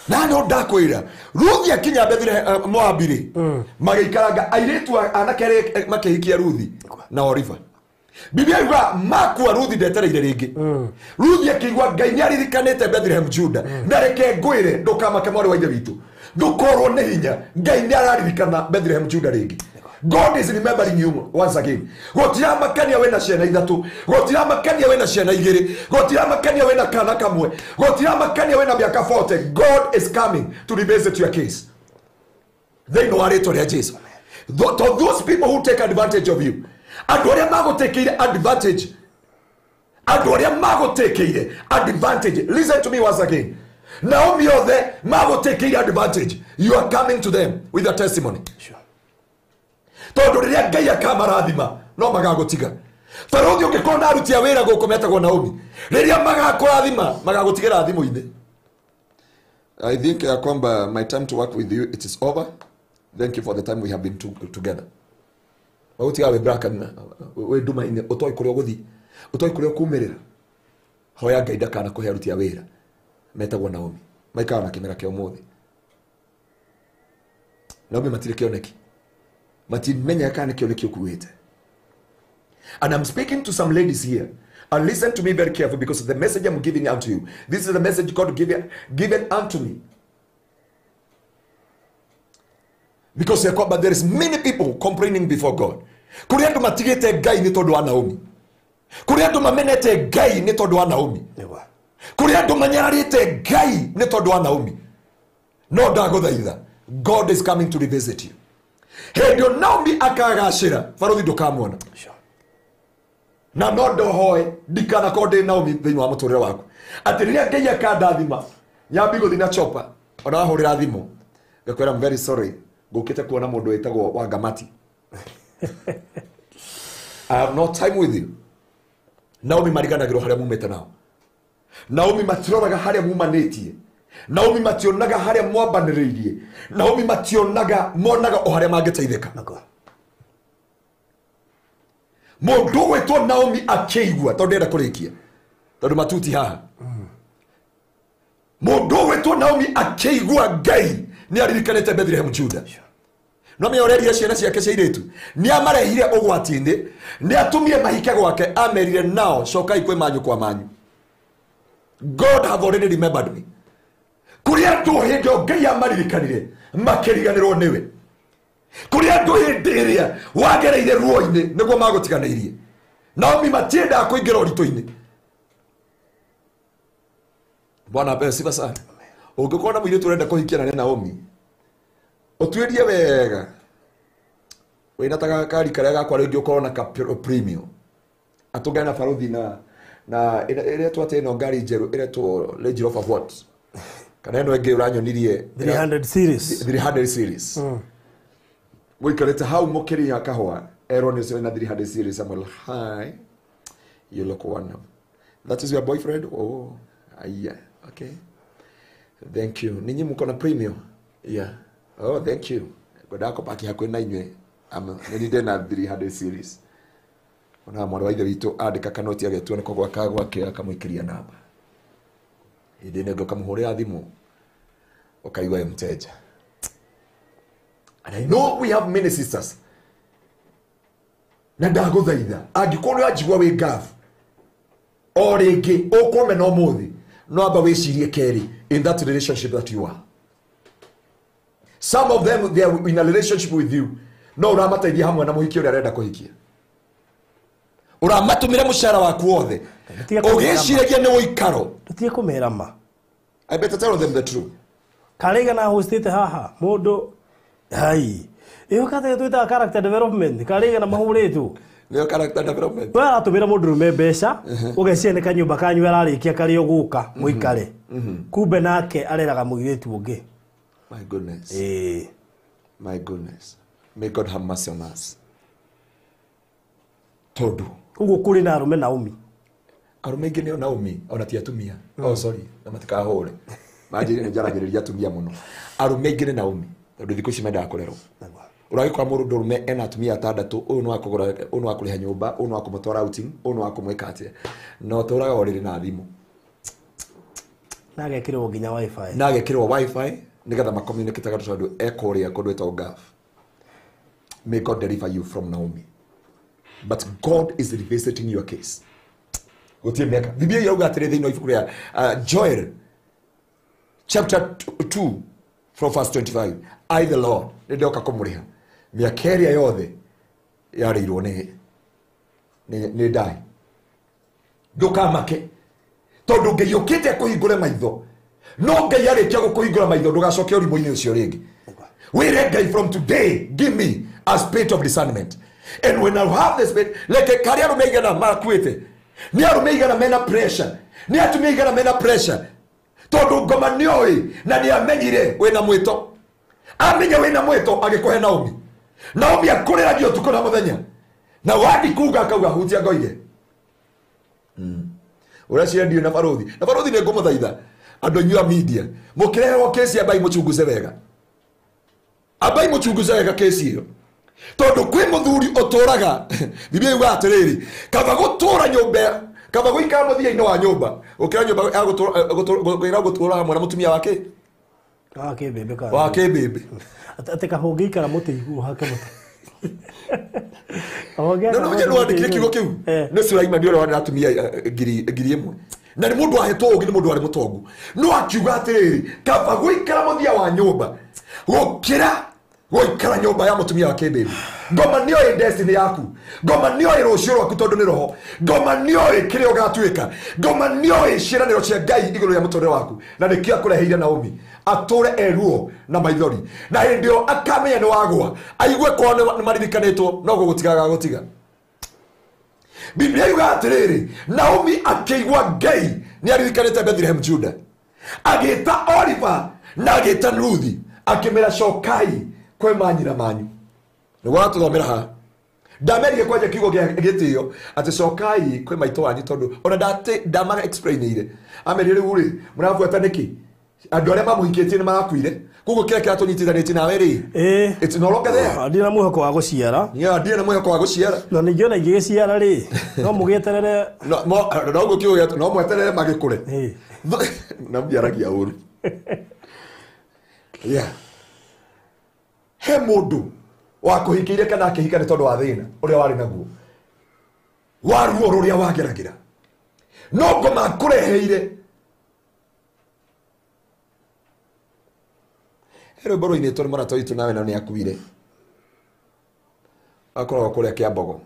Na no ndakwira Ruthi akinya bethire Moabiri magikaraga airetu anakere makehikia Ruthi na Orifa. Biblia iwa makwa Ruthi ndetereire ringi. Ruthi akigwa Ngai niaririkanite Bethlehem Juda na reke ngwire ndukamake mwari wa ithe witu ndukorwo ne hinya Ngai niararirikana Bethlehem Juda ringi. God is remembering you once again. Gotira makania wena ciana ithatu, gotira makania wena ciana igiri, gotira makania wena kana kamwe, gotira makania wena miaka 40. God is coming to revisit your case. They know areto ria Jesu. To those people who take advantage of you, andu aria magutekeire advantage, andu aria magutekeire advantage. Listen to me once again. Naomi othe magutekeire advantage. You are coming to them with a testimony. Sure. Tondu riria Ngai akamarathima no magagutiga. Farothi ungikona arutia wira guku metagwo Naomi. Riria magakurathima magagutigira thimu-ini. I think kwamba my time to work with you it is over. Thank you for the time we have been together. Magutiga we braka na we duma ine utoi kuria guthi. Utoi kuria kumerera. Hoya Ngai ndakana kuhe arutia wira metagwo Naomi. Maikara na kimera kio muthi. Naomi matire kioneki. Matimenya kana kioneki okuwete. And I'm speaking to some ladies here. And listen to me very carefully because the message I'm giving unto you. This is the message God given unto me. Because but there is many people complaining before God. Kuria ndo matigete Ngai ni tondu wa Naomi. Kuria ndo mamenete Ngai ni tondu wa Naomi. Kuria ndo manyarite Ngai ni tondu wa Naomi. No ndaguthaitha. God is coming to revisit you. Hendio Naomi akagacira Farothi ndukamwona. Na no ndohoe ndikana konde Naomi thiini wa muturire waku. Atiriria Ngai akandathima nyambi guthi na chopa ona hurira thimu ngakwira I'm very sorry ngukite kuona mundu wetagwo Wangamati. I have no time with you. Naomi mariganagirwo haria mumete nao. Naomi matiroraga haria mumanetie. Naomi mationaga haria mwambaniriirie. Naomi mationaga monaga o haria mangeteithika. Mundu wetwo Naomi akeigua tondu enda kurikia. Tondu matuti haha. Mundu wetwo Naomi akeigua Ngai ni aririkanite Bethlehem Juda. No me oreria ciana ciake cia iritu ni amarehire ugwati-indi ni atumie mahike gwake amerire nao cokai kwi manyu kwa manyu. God have already remembered me. Kuria ndu hindi Ngai amaririkanire makiriganirwo niwe. Kuria ndu hindi iria wagereire ruo-ini niguo magutiganeirie. Naomi matienda kuingira uritu-ini. Bwana apewe sifa sana. Ungikona mwiritu urenda kuhikia na Naomi otuerie wega wina taga kari kare gakwa ringi ukorwo na premium atugana faruthi na ire twate no ngari njeru ire to Range Rover what kana eno enge uranyonirie 300 series 300 series wikarete hau mukiri ya kahwa Aaron is na 300 series Samuel hi you look wonderful. That is your boyfriend? Oh yeah, okay, thank you. Ninyi mko na premium? Yeah. Oh, thank you. Godako paki hakwe na inywe. Nende na 300 series. Ona mwana wa ithe witu andika kanoti agetu ne kogwa kagwa ke akamwikiria namba. Inde nego kamuhorea thimu. Okaiwa mteja. And I know we have many sisters. Na ndaguthaitha angikorwo ajigwa wi gafu. O ringi ukome no muthi. No aba wicirie keri in that relationship that you are. Some of them, they are in a relationship with you. No uramateithia hamwe na muhiki uri arenda kuhikia. Uramatumire mushara waku wothe. Ugiciragia ni uikaro. Tutie kumera ma. I better tell them the truth. Kariga na hostite haha mundu hai. Iyo kate tuita character development. Kariga na mahuritu. Nio character development. Wewe atumira mundu rume mbeca ugeciene kanyumba kanyu ararikia kari uguka muikare. Kumbe nake areraga mugiretu ungi. My goodness. My goodness. May God have mercy on us. Todo. Ugo kuri na arume Naomi. Arume ingi nio Naomi ona ti atumia. Oh sorry, na matika hore. Maji ni jaragiriria atumia muno. Arume ingi ni Naomi. Tondu thiku ici mendaga kurerwo. Uragi kwa mundu ndurume ena atumia atandatu, uyu no akugura, uyu no akuriha nyumba, uyu no akumutwara outing, uyu no akumwika atia. No turaga oriri na thimu. Nagekirwo nginya wifi. Nagekirwo wifi. Nigetha ma communicate gatu tondu ekoria kundu etwo gaf. May God deliver you from Naomi. But God is revisiting your case. Gotie miaka. Biblia yauga atire thino ifuku ya Joel chapter 2 from verse 25. I the Lord ndoka kumuriha. Miaka ria yothe yareirwo ni dai. Ndoka make. Tondu ngeyukite kuhingure maitho. No Ngai arikia gukuhingura maitho ndugacoke urimu-ini ucio ringi. Wire Ngai from today give me a spirit of discernment. And when I have the spirit, like kari arume igana makuite. Ni arume igana mena pressure. Ni atumia igana mena pressure. Tondu ngoma nioi na ni amenyire wina mwito. Amenya wina mwito agikuhe Naomi. Naomi akureragio tuko na muthenya. Na wadi kuga akauga hutia ngoige. Uracia ndio na barothi. Na barothi ni ngumuthaitha. Andu nyua media mukireho kesi abai muchunguze wega. Abai muchunguze wega kesi hiyo. Tondu kwi muthuri oturaga Biblia yuga atiriri kaba gutura nyumba kaba guikara muthia-ini wa nyumba ukira nyumba ya gutura hamwe na mutumia wake bebe ka wake bebe ateka hongikara mutiigu hake muti. No ndio andikire kiugo kiu ni Sulaiman ndio wanatumia ngiri imwe na ni mundu ahetwo ungi ni mundu ari mutongu no akiuga atiriri kaba guikara muthia wa nyumba gukira goikara nyumba ya mutumia wake baby. Ngoma niyo destiny yaku. Ngoma niyo rucio rwaku tondu ni roho. Ngoma niyo kirio gatuika. Ngoma niyo ciraniro cia Ngai iguru ya mutore waku. Na nikia kureheire Naomi ature eruo na maithori. Na hindio akamenya ni wagwa. Aigwe kwa ni maririkanetwo no gugutigaga gutiga. Biblia yuga atiriri Naomi akigwa Ngai ni aririkanete Bethlehem Juda. Agita Oliver na gita Ruthi akimera cokai kwe manyira manyu niguo atuthomera ha ndamerige kwaje kiugo gitio ati cokai kwe maito wanyu tondu ona ndamaga explainire amerire uri murafuata niki andu aria mamuhikitie ni marakuire kugo kira kira tunyitithanĩtie nawe ri it's no longer there ndina mwihoko wa guciara ndina mwihoko wa guciara na ningiona igĩciara ri no mũgĩeterere no gũkiuga no mweterere magĩkũre na mbiaragia ũru he mũndũ wa kũhikiire kana akĩhika nĩ tondũ wa thĩna ũrĩa warĩ naguo wa ruo rũrĩa wageragĩra no ngoma kũreheire rwĩmbo rũinĩ tondũ mwana toitũ nawe na nĩ akuire akoragwo kũrĩa Kĩambogo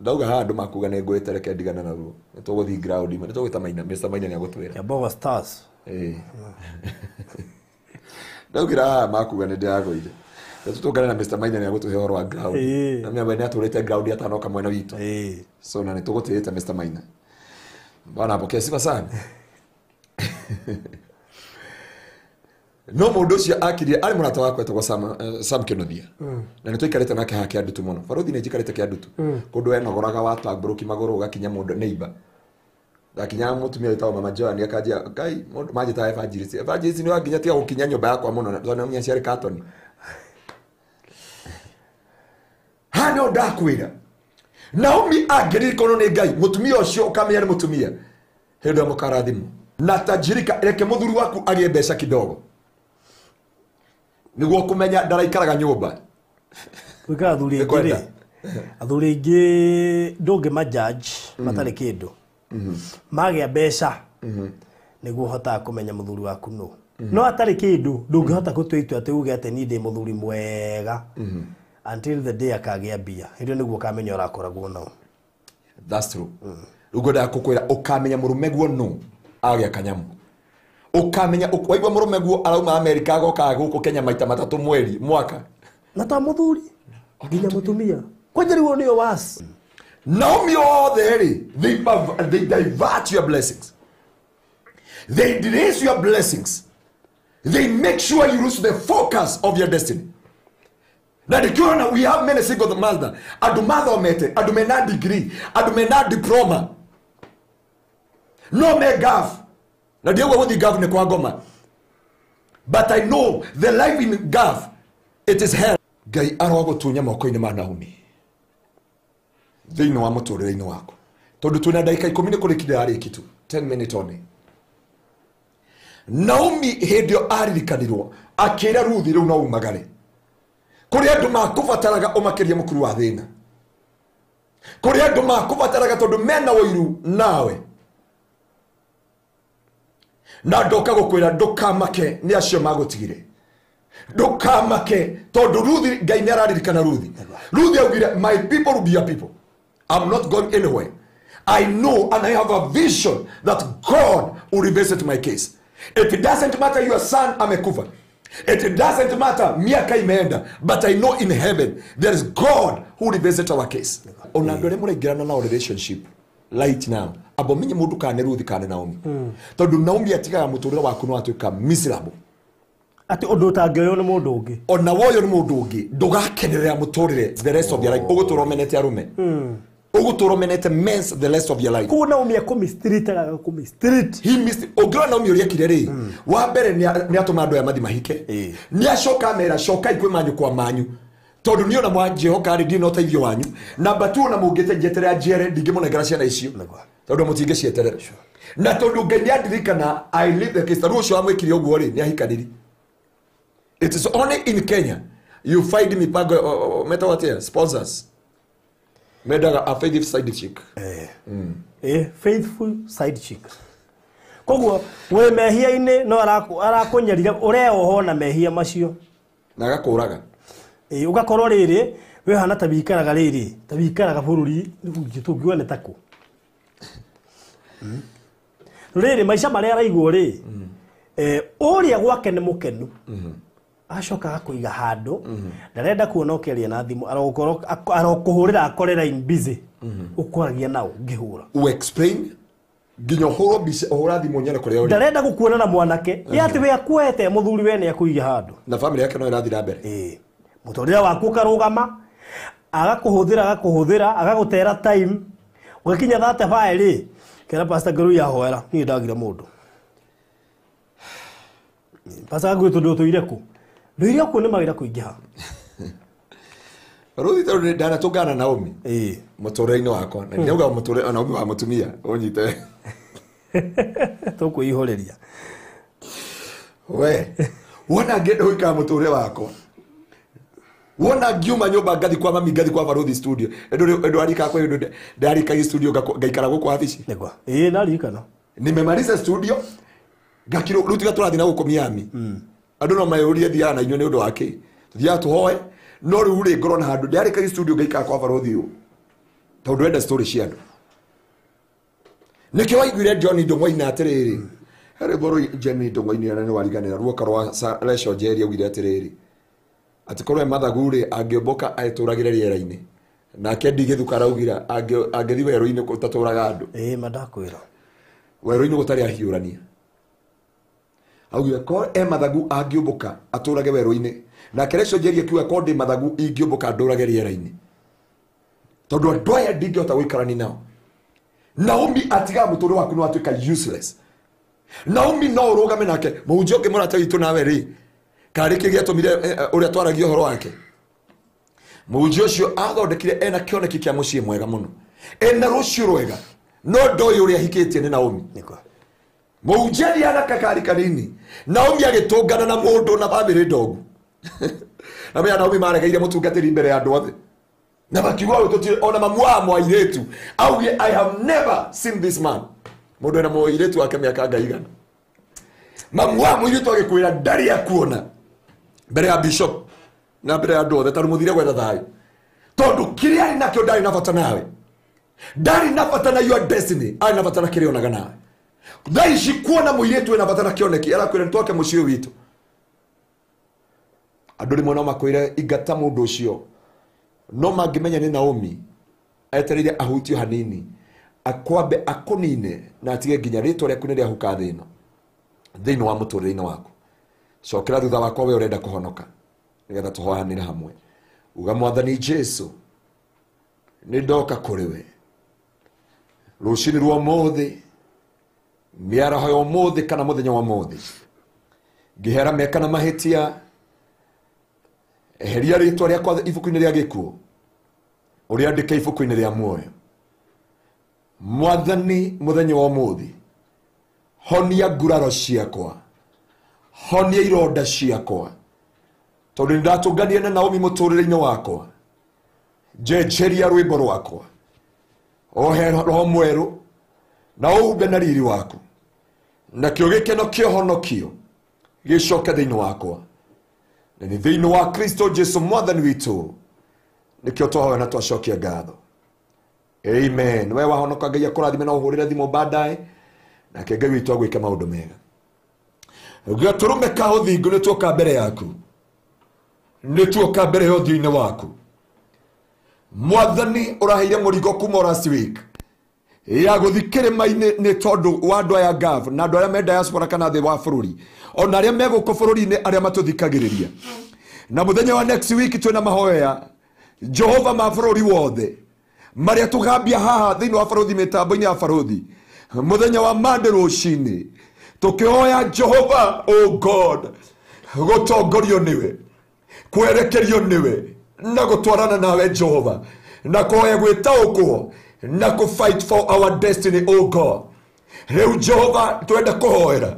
ndauga haha andũ makuga nĩ ngwĩte reke ndigana naruo nĩ tũgũthiĩ ground nĩ tũgwĩta Maina Mr Maina nĩ agũtwĩra Kĩambogo Stars ndaugĩra haha makuga nĩ ndĩragũire tũtũngane na Mr Maina nĩ agũtũhe ũhoro wa ground na mĩamba nĩ atũrĩte ground atanoka mwena witũ so na nĩ tũgũtĩĩte Mr Maina bwana pokea sifa sana no mũndũ ũcio akirie arĩ mũrata wakwa etagwo Sam Kĩnuthia na nĩ tũikarĩte nake haha Kĩandutu mũno baruthi nĩ njikarĩte Kĩandutu kũndũ enogoraga watambũrũki magũrũ ũgakinya mũndũ neighbor ndakinya mũtumia wĩtagwo Mama Joan akanjia Ngai mũndũ manjĩtaga evangelist nĩ wanginya tiga gũkinya nyũmba yakwa mũno tondũ nĩ ciarĩ katoni hano ndakwĩra Naomi angĩririkanwo nĩ Ngai mũtumia ũcio ũkamenya nĩ mũtumia hĩndĩ ya mũkarathimo na tajirika reke mũthuri waku agĩe mbeca kidogo niguo kumenya ndaraikaraga nyũmba wika athuri ngiri athuri ingi ndungi ma judge matari kindu magĩa mbeca niguo hota kumenya mũthuri waku no atari kindu ndungihota gũtwĩtua ati uge ati ni ndi mũthuri mwega until the day akagĩa mbia hĩndĩ niguo kamenya ũrakoragwo no that's true rugo da kukwira ukamenya mũrume guo no agĩa kanyamu ukamenya waigua mũrume guo arauma America agoka gũkũ Kenya maita matatũ mweri mwaka na ta mũthuri nginya mũtumia kwajariwo nĩyo was Naomi othe they divert your blessings, they erase your blessings, they make sure you lose the focus of your destiny. Na dikiona we have many single mother adu mathomete adu mena degree adu mena diploma no me gav na diego with the gav ne kwa ngoma but I know the life in gav it is hell Ngai arogo tunya moko-inĩ ma Naomi thĩinĩ wa mũtũrĩre-inĩ wako tondũ twĩna ndagĩka 10 kũrĩkire arĩki tu 10 minutes only. Naomi hĩndĩ ĩyo aririkanirwo akĩra Ruthi rĩu no umagare kuri andu makubataraga umakirie mukuru wa thina kuri andu makubataraga tondu mena woiru nawe na ndoka gukwira ndukamake ni acio magutigire ndukamake tondu Ruthi Ngai ni araririkana Ruthi augire my people will be your people. I'm not going anywhere. I know and I have a vision that God will revisit my case. It doesn't matter your son amekufa. It doesn't matter miaka imeenda, but I know in heaven there is God who revisit our case. Ona ndore muraigirana na relationship right now abomenye mundu kane Ruthi kane Naomi tondu Naomi atigaga muturire waku no atuika miserable ati undu utangioyo ni mundu ungi ona woyo ni mundu ungi ndugakenerera muturire the rest of your life uguturo menete arume uguturo menete mens the rest of your life kuna Naomi akumi street he missed ogro Naomi uri akirere wa mbere ni atuma andu ya mathi mahike ni ashoka mera shoka ikwe manyu kwa manyu tondu niona mwa Jehoka ari ndino teithio wanyu namba 2 na mungite jeterera jere ndingimunengera ciana icio tondu mutinge cieterera na tondu Ngai ndirikana I live the case rucio amwikire uguo ri ni ahikaniri. It is only in Kenya you find me pago meta what here sponsors meda a faithful side chick faithful side chick koguo we mehia-ini no arakunyarira ureoho na mehia macio na gakuraga ugakorwo riri we hana tabikaraga riri tabikaraga bururi tungione tako riri maisha maria araigwo ri uria gwake ni mukenu acoka akuiga handu ndarenda kuona ukeria na thimu arokuhurira akore line busy ukoragia nao ngihura u explain nginya horo bice ohora thimu nyene kuri uri ndarenda gukuona na mwanake yati we akwete muthuri we ne akuige handu na family yake no irathira mbere mutorira waku karugama agakuhuthira agagutera time ugakinya thate file kera pastor Garu ya hoera ni ndagira mundu pastor Garu ndo tuire ku ndio ku ni magira kuingiha Ruthi ndo ndana tugana Naomi mutorei-ini wako na ndauga mutorei Naomi wa mutumia unyite tukuihoreria we wona ngenda wika mutorei wako wona ngiuma nyumba ngathi kwa mami ngathi kwa Ruthi studio ndo alika kwa ndo alika studio ngaikara guko wabici negwa narikana nimemaliza studio gakiro Ruthi gaturathi na guko Miami andu no mayurie thiana inyo ni undu wake thia tuhoe no riu ri ngoro na handu ndarika studio ngaikara kwa Ruthi u tondu enda story cia andu niki waiguire John Ndong'oina atiriri hari boro John Ndong'oina na ni wariganira ruoka rwa Resho Njeri augire atiriri ati korwe mathaguri angioboka aituragire riera-ini nake ndigithuka raugira angithi werũ-ini gutatũraga andu madakwira werũ-ini gutari ahiũrania augire ko mathagu angioboka atũrage werũ-ini nake Resho Njeri akiuga ko ndi mathagu ingioboka ndũrage riera-ini tondu andu aya ndingĩhota gũikarania nao Naomi atiga mũtũrĩ waku no atuĩka useless Naomi no ũrũgame nake mũhunjia ũngĩ mũrata witũ nawe rĩ kari kigia tumire uria twaragia horo wake mũhunjia ũcio athondekire ena kĩoneki kĩa mũciĩ mwega mũno ena rũciũ rwega no ndoi uria hikitie ni Naomi mũhunjia ndiana kakari kanini Naomi agĩtũngana na mũndũ na bamĩrĩ ndogu na maya Naomi maregeire mũtungatĩri mbere ya andũ othe na makiuga ũtũtire ona mamu wa mwairĩtu auge I have never seen this man mũndũ ena mwairĩtu wake mĩaka ngaigana mamu wa mwairĩtu agĩkwĩra ndari akuona mbere ya bishop na mbere ya andũ othe tondũ mũthire gwetha thayũ tondu kiria ari nakio ndari na bata nawe ndari na bata na your destiny ari na bata na kiria onaga nawe thaici kuona mũirĩtu ena bata na kĩoneki arakwĩra nĩtwake mũciĩ witũ andũ rĩmwe no makwĩre ingata mũndũ ũcio no mangĩmenya nĩ Naomi etereire ahutio hanini akwambe akũnine na atige nginya rĩtwa rĩaku nĩ rĩahuka thĩ ĩno thĩinĩ wa mũtũrĩre-inĩ waku cokera thutha wakwa we ũrenda kũhonoka nĩgetha tũhoyanĩre hamwe uga Mwathani Jesu nĩ ndoka kũrĩ we rũcinĩ rwa ũmũthĩ mĩaraho ya ũmũthĩ kana mũthenya wa ũmũthĩ ngĩhera meka na mahĩtia eheria rĩtwa rĩakwa ibuku-inĩ rĩa gĩkuũ ũrĩandĩke ibuku-inĩ rĩa muoyo Mwathani mũthenya wa ũmũthĩ honia nguraro ciakwa honia ironda ciakwa tondu ndatũngania na Naomi mũtũrĩre-inĩ wakwa njenjeria rwĩmbo rwakwa ohe roho mwerũ na ũhumbe na riri waku nakĩo gĩkeno kĩa ũhonokio gĩcoke thĩinĩ wakwa na nĩ thĩinĩ wa Kristo Jesu Mwathani witũ nĩkĩo twahoya na twacokia ngatho amen we wahonoka Ngai akũrathime na ũhũrĩre thimũ baadaye nake Ngai witũ agwĩke maũndũ mega gatũrũme ka ũthingu nĩ tuoka mbere yaku nĩ tuoka mbere ya ũthiũ-inĩ waku Mwathani ũraheire mũrigo kuma last week ya gũthi kĩrĩma-inĩ nĩ tondũ wa andũ aya ngavu na andũ arĩa me diaspora kana thĩ wa bũrũri ona arĩa me gũkũ bũrũri-inĩ arĩa matũthikagĩrĩria na mũthenya wa next week twĩna mahoya Jehova ma bũrũri wothe marĩa tũgambia haha thĩinĩ wa barũthi mĩtambo-inĩ ya barũthi mũthenya wa Monday rũcinĩ tukioya Jehova oh God gutongorio niwe kwerekerio niwe na gutwarana nawe Jehova na koya gwitaukwo na ku fight for our destiny oh God rĩu Jehova twenda kuhoera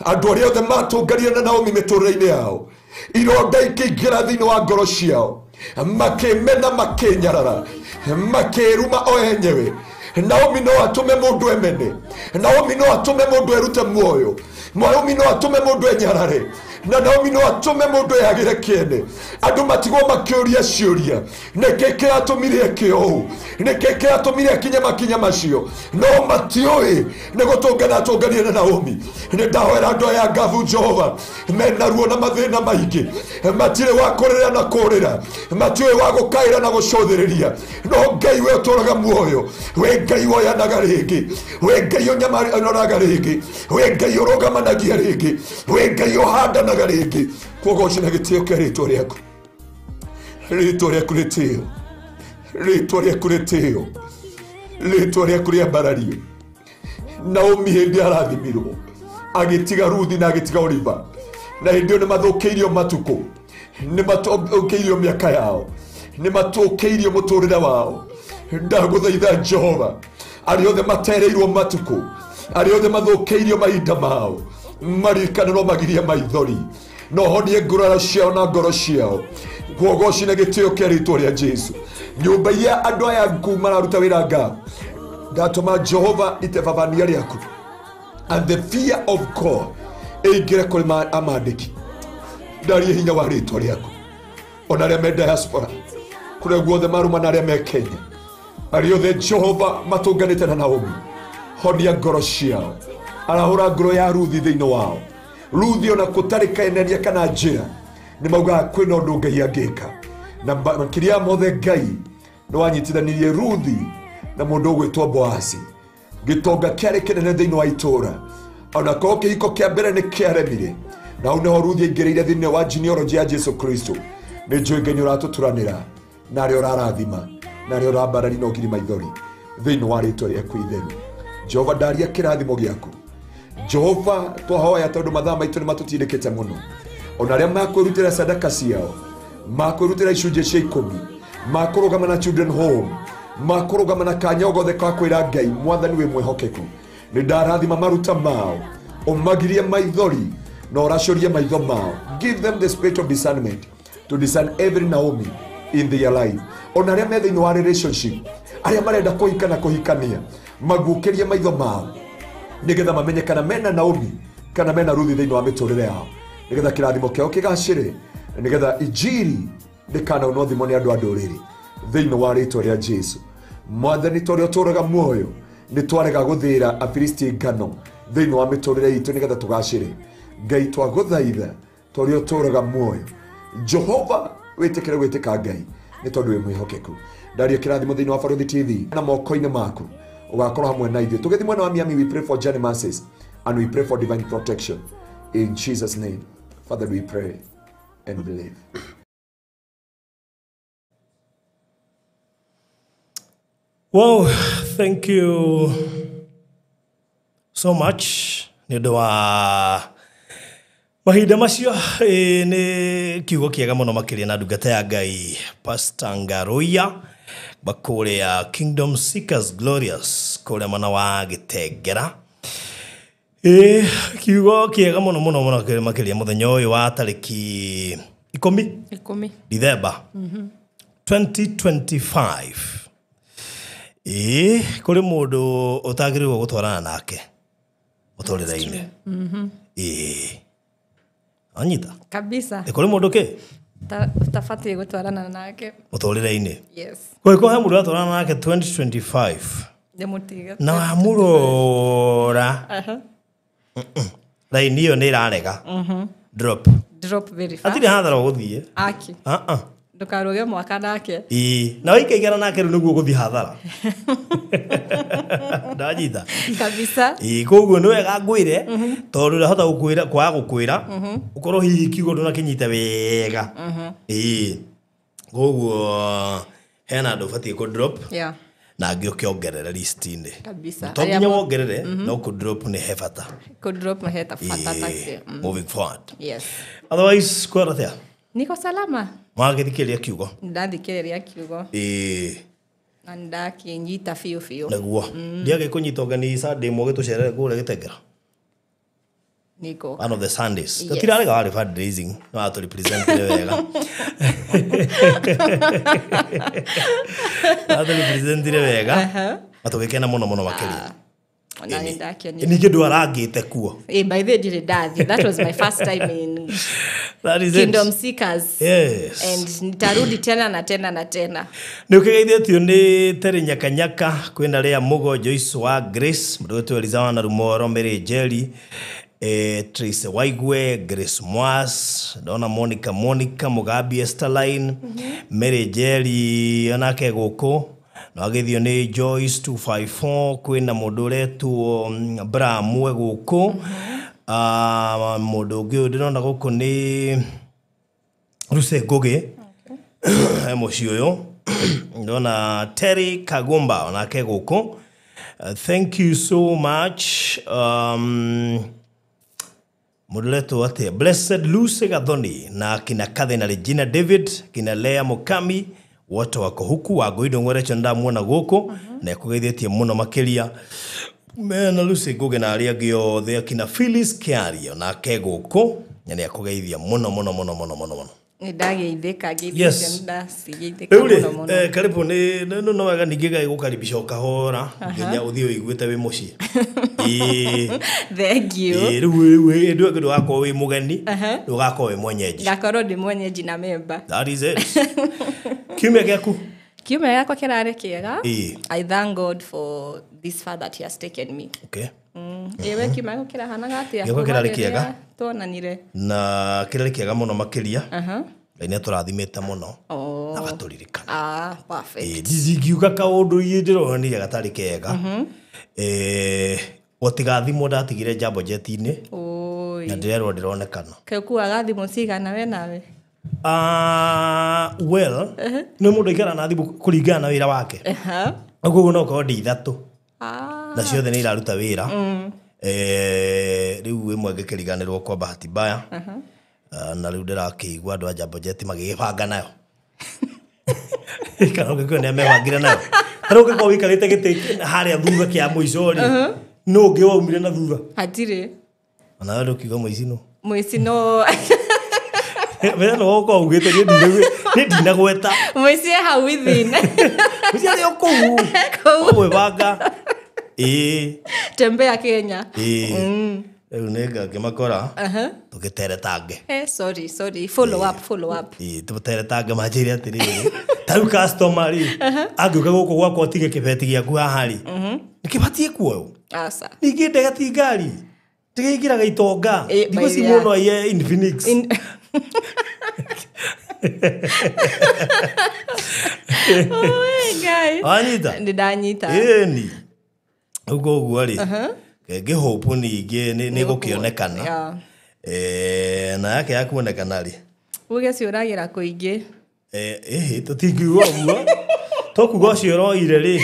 andũ arĩa othe matungaria na Naomi mĩtũrĩre-inĩ yao ironda ikĩingĩra thĩinĩ wa ngoro ciao makĩmena makĩnyarara makĩruma o enyewe Naomi no atume mundu emene Naomi no atume mundu erute muoyo Naomi no atume mundu enyarare na Naomi no atume mundu yagire kiene andu matigwo makiuria ciuria nekeke atumire kio nekeke atumire kinya macio no matioi negotongana tongania na Naomi ne dawera ndo ya gavu Jehova mena ruo na mathina maingi matire wa korera na korera matioi wa gukaira na gucothiriria no Ngai we toraga muoyo we Ngai woya nagaringi we Ngai onyamari onoragarigi we Ngai urogamanagia ringi we Ngai ohanda nagaringi kogoci na gitio kia ritwa riaku ritio ritwa riaku ria mbarario Naomi hindi arathimirwo agitiga Ruthi na agitiga Oriba na hindi ni mathukeirio matuko ni mathukeirio miaka yao ni mathukeirio muturire wao ndaguthaitha Jehova ariothe matereirwo matuko ariothe mathukeirio mahinda mao marikana no magiria maithori no honie ngurara ciao na ngoro ciao guogoci na gitio kia ritwa ria Jesu nyumba ya andu aya kuma raruta wira nga ndatuma Jehova itebabania riaku and the fear of God eigire kuri amandiki ndari hinya wa ritwa riaku ona ria me diaspora kure guothe maruma na ria me Kenya ariothe Jehova matunganite na Naomi honia ngoro ciao arahura ngoro ya Ruthi thiini wao Ruthi ona kutarika enenia kana njira ni mauga kwina undu Ngai angika na makiria mothe Ngai no anyitithanirie Ruthi na mundu gwitwo Boazi gitonga kiari kinene thiini wa itura ona ko kihiko kia mbere ni kiaremire na uneho Ruthi aingireire thiini wa genealogy ya Jesu Kristo ni njui Ngai uratuturanira na ri urarathima na ri urambarari no ngiri maithori thiini wa ritwa riaku itheru Jehova ndaria kirathimo giaku Jehova twahoya tondu mathaa maitu ni matutindikite muno ona ria makwirutira sadaka ciao makwirutira icunjĩ cia 10 makurugama na children home makurugama na kanyogothe ka kwira Ngai mwathani we mwehokeku ni ndarathima maruta mao umagirie maithori na uracorie maitho mao give them the spirit of discernment to discern every Naomi in their life ona ria me thiini wa relationship aria marenda kuhikana kuhikania magukirie maitho mao nigetha mamenye kana mena Naomi kana mena Ruthi thiini wa miturire yao nigetha kirathimo kiao kigacire nigetha injiri ndikana unothimo ni andu anduriri thiini wa ritwa ria Jesu mwathani torio turaga muoyo ni twarega guthira Afilisti ngano thiini wa miturire itu nigetha tugacire Ngai twaguthaitha torio turaga muoyo Jehova witikire gwitika Ngai ni tondu we mwihokeku ndaria kirathimo thiini wa Baruthi TV na moko-ini maku ugakorwo hamwe na ithuĩ tũgĩthiĩ mwena wa Miami. We pray for journey mercies and we pray for divine protection in Jesus name. Father, we pray and believe. Well, thank you so much nĩ ũndũ wa mahinda macio nĩ kiugo kĩega mũno makĩria na ndungata ya Ngai Pastor Ngaruya bakuria Kingdom Seekers Glorious kuria mana wa Gitengera kiugo kiega muno makiria muthenya uyu wa tariki 10 December 2025 kuri mundu utagirirwo gutwarana nake muturire-ini anyita kabisa kuri mundu ke tafatie gutwarana nake muturire-ini yes ko he mundu atwarana nake 2025 demutiga na amurora raini yo ni rarega drop very fast atire hathara guthie aki ndukaroge mwaka nake na wikaigera nake ru niguo guthie hathara ndanyita kabisa koguo ni wega ngwire tondu ndahota gukwira kwa gukwira ukorwo hihi kiugo ndunakinyite wega koguo hena ndu batie ku drop na ngio kiongerera list-ini kabisa tonginya wongerere no ku drop ni hebata ku drop na heta fata take moving forward yes otherwise kwara thea niko salama mwagithikeria kiugo ndathikeria kiugo na ndakinyita fiu naguo ndiage kunyita ogani Sunday mo gitucerere kure Gitengera niko one of the Sundays tutirarega wari fundraising no atu represent wega atu represent wega atugikena muno makiria Na nĩndakĩonire. Ningĩ ndwarangĩte kuo. By the way, ndirĩ ndathi. That was my first time in That is Kingdom it. Seekers. Yes. And nitarudi tena na tena na tena. Nĩ ũkĩgeithĩtio nĩ Terry Nyakanyaka, kwĩna Lea Mugo, Joyce wa Grace, mũndũ wetu Elizawa na Rumoro, Mary Jerry, Trace Waigwe, Grace Mwas, Dona Monica, Mugabi Esteline, Mary Jerry, onake gũkũ, na agĩthio nĩ Joyce 254, kwĩna mũndũ ũretwo Bramwe gũkũ, mũndũ ũngĩ ndĩrona gũkũ nĩ Ruse Ngũgĩ, mũciĩ ũyũ, ndona Terry Kagumba, onake gũkũ. Thank you so much. Moduleto ate Blessed Lucy Gathoni na kina Kathe na Regina David, kina Lea Mukami, wote wako huku Wagoido Ngwerecho ndamuona gũkũ na kugeithĩtie mũno makĩria. Mena Lucy Ngũgĩ na arĩa angĩ othe, kina Phyllis Kiario na gũkũ, na nĩ akugeithia mũno. Nĩndageithĩka Yes. ndacigeithĩka mũno. Karibu no wega ningĩ gũkaribisha kahora nginya ũthiĩ ũiguĩte wĩ mũciĩ. Thank you. Rĩu ndũ gakorwo wĩ mũgeni, ndũgakorwo wĩ mwenyeji. Ngakorwo ndĩ mwenyeji na member. That is it. Kiumia gĩaku? Kiumia gĩakwa kĩrarĩ kĩega. I thank God for this far that he has taken me. Okay. Ewe kiumia gĩakwa kĩrahanaga atĩa? Gĩakwa kĩrarĩ kĩega. Tuonanire. Na kĩrarĩ kĩega mũno makĩria. Ngai nĩatũrathimĩte mũno. Na gatũririkana. Perfect. Ndizingiuga kaũndũ ndĩronire gatarĩ kega. Gũtigathimwo ndatigire Jambo Jet-inĩ. Na ndĩrerwo ndĩronekana. Kuaga thimũ cigana we nawe? Well, nĩ mũndũ aikara na thimũ kũringana na wĩra wake. Koguo no korwo ndĩ ithatũ. Na ciothe nĩ iraruta wĩra. Rĩu ĩmwe ngĩkĩriganĩrwo kwa bahati mbaya. Na rĩu ndĩrakĩigua andũ a Jambo Jet magĩgĩbanga nayo. Kana ũngĩkĩona nĩ mebangire nayo. Harĩ ũngĩkorwo wĩikarĩte gĩtĩ harĩa thutha kĩa mũico rĩ, no ũngĩ waumire na thutha. Hatirĩ. Ona wewe ũkiuga mũici no. Mũici no. Wena no ũkorwo ugĩte nĩ ndinagweta. Mũici hau within. Mũici arĩ kũu. Gwĩbanga. Tembea Kenya. Rĩu nĩ ngĩmakora tũgĩteretange. Sorry. Follow up. Tũteretange manjĩre atĩrĩrĩ. Tarĩu customer rĩ, angĩũka gũkũ gwakwa ũtige kĩbeti gĩaku haha rĩ. Nĩkĩbatiĩ kuoywo. Asa. Ningĩ ndege ti ngari. Ndege ingĩraga itonga. Thikũ ici mũno aye in Phoenix. Guy. Anita. Ndanyita. Ni. Ũguo rĩ. Ngĩhope ningĩ nĩ gũkĩonekana. Na yake ya kuonekana rĩ. Ũgĩciũragĩra kũingĩ. Tũtingiuga ũguo. Tokuga ũcio ũroire rĩ.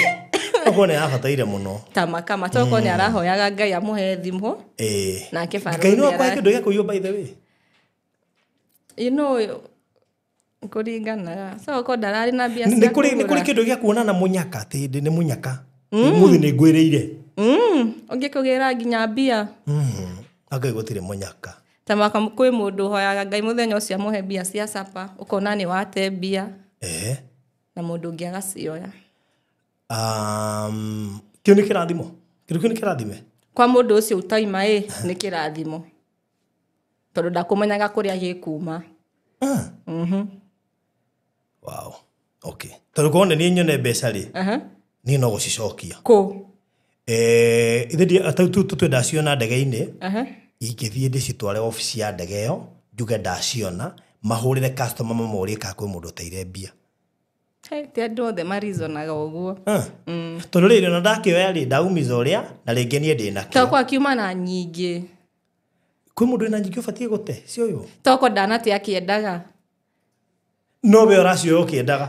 Ũguo nĩ abataire mũno. Tamakama toko nĩ arahoyaga Ngai amũhe thimũ. Na kĩbaro. Ngai no kwa kĩndũ gĩa kũiywo by the way. You know, kũringana. So ko ndararĩ na mbia cia. Nĩ kũrĩ kĩndũ gĩa kuonana mũnyaka atĩ nĩ mũnyaka. Mũthĩ nĩ ngwĩrĩire. Ũngĩkũgĩra nginya mbia. Ngai gũtirĩ mũnyaka. Tamaka kwĩ mũndũ hoyaga Ngai mũthenya ũcio amũhe mbia cia capa. Ũkona nĩ wate mbia. Na mũndũ ũngĩ agacioya. Kĩu nĩ kĩrathimo. Kĩu nĩ kĩrathime. Kwa mũndũ ũcio utaima nĩ kĩrathimo. Tondũ ndakũmenyaga kũrĩa gĩkuma. Wow. Okay. Tondũ kuona nĩ nyone mbeca rĩ. Niĩ no gũcicokia. Kũ? Ithe atatu ndaciona ndege-inĩ. Ingĩthiĩ ndĩcitware ofici ya ndege ĩyo, njuge ndaciona, mahũrĩre customer mamorie kana kwĩ mũndũ ũteire mbia. Ti andũ othe marizonaga ũguo. Tondũ rĩrĩ ona ndakĩoya rĩ ndaumiza ũrĩa na rĩngĩ niĩ ndĩ nakĩo. Toko akiuma na nyingĩ. Kwĩ mũndũ wĩna nyingĩ ũbatiĩ gũte, cioywo. Toko ndanate akĩendaga. No we ũracioya ũkĩendaga.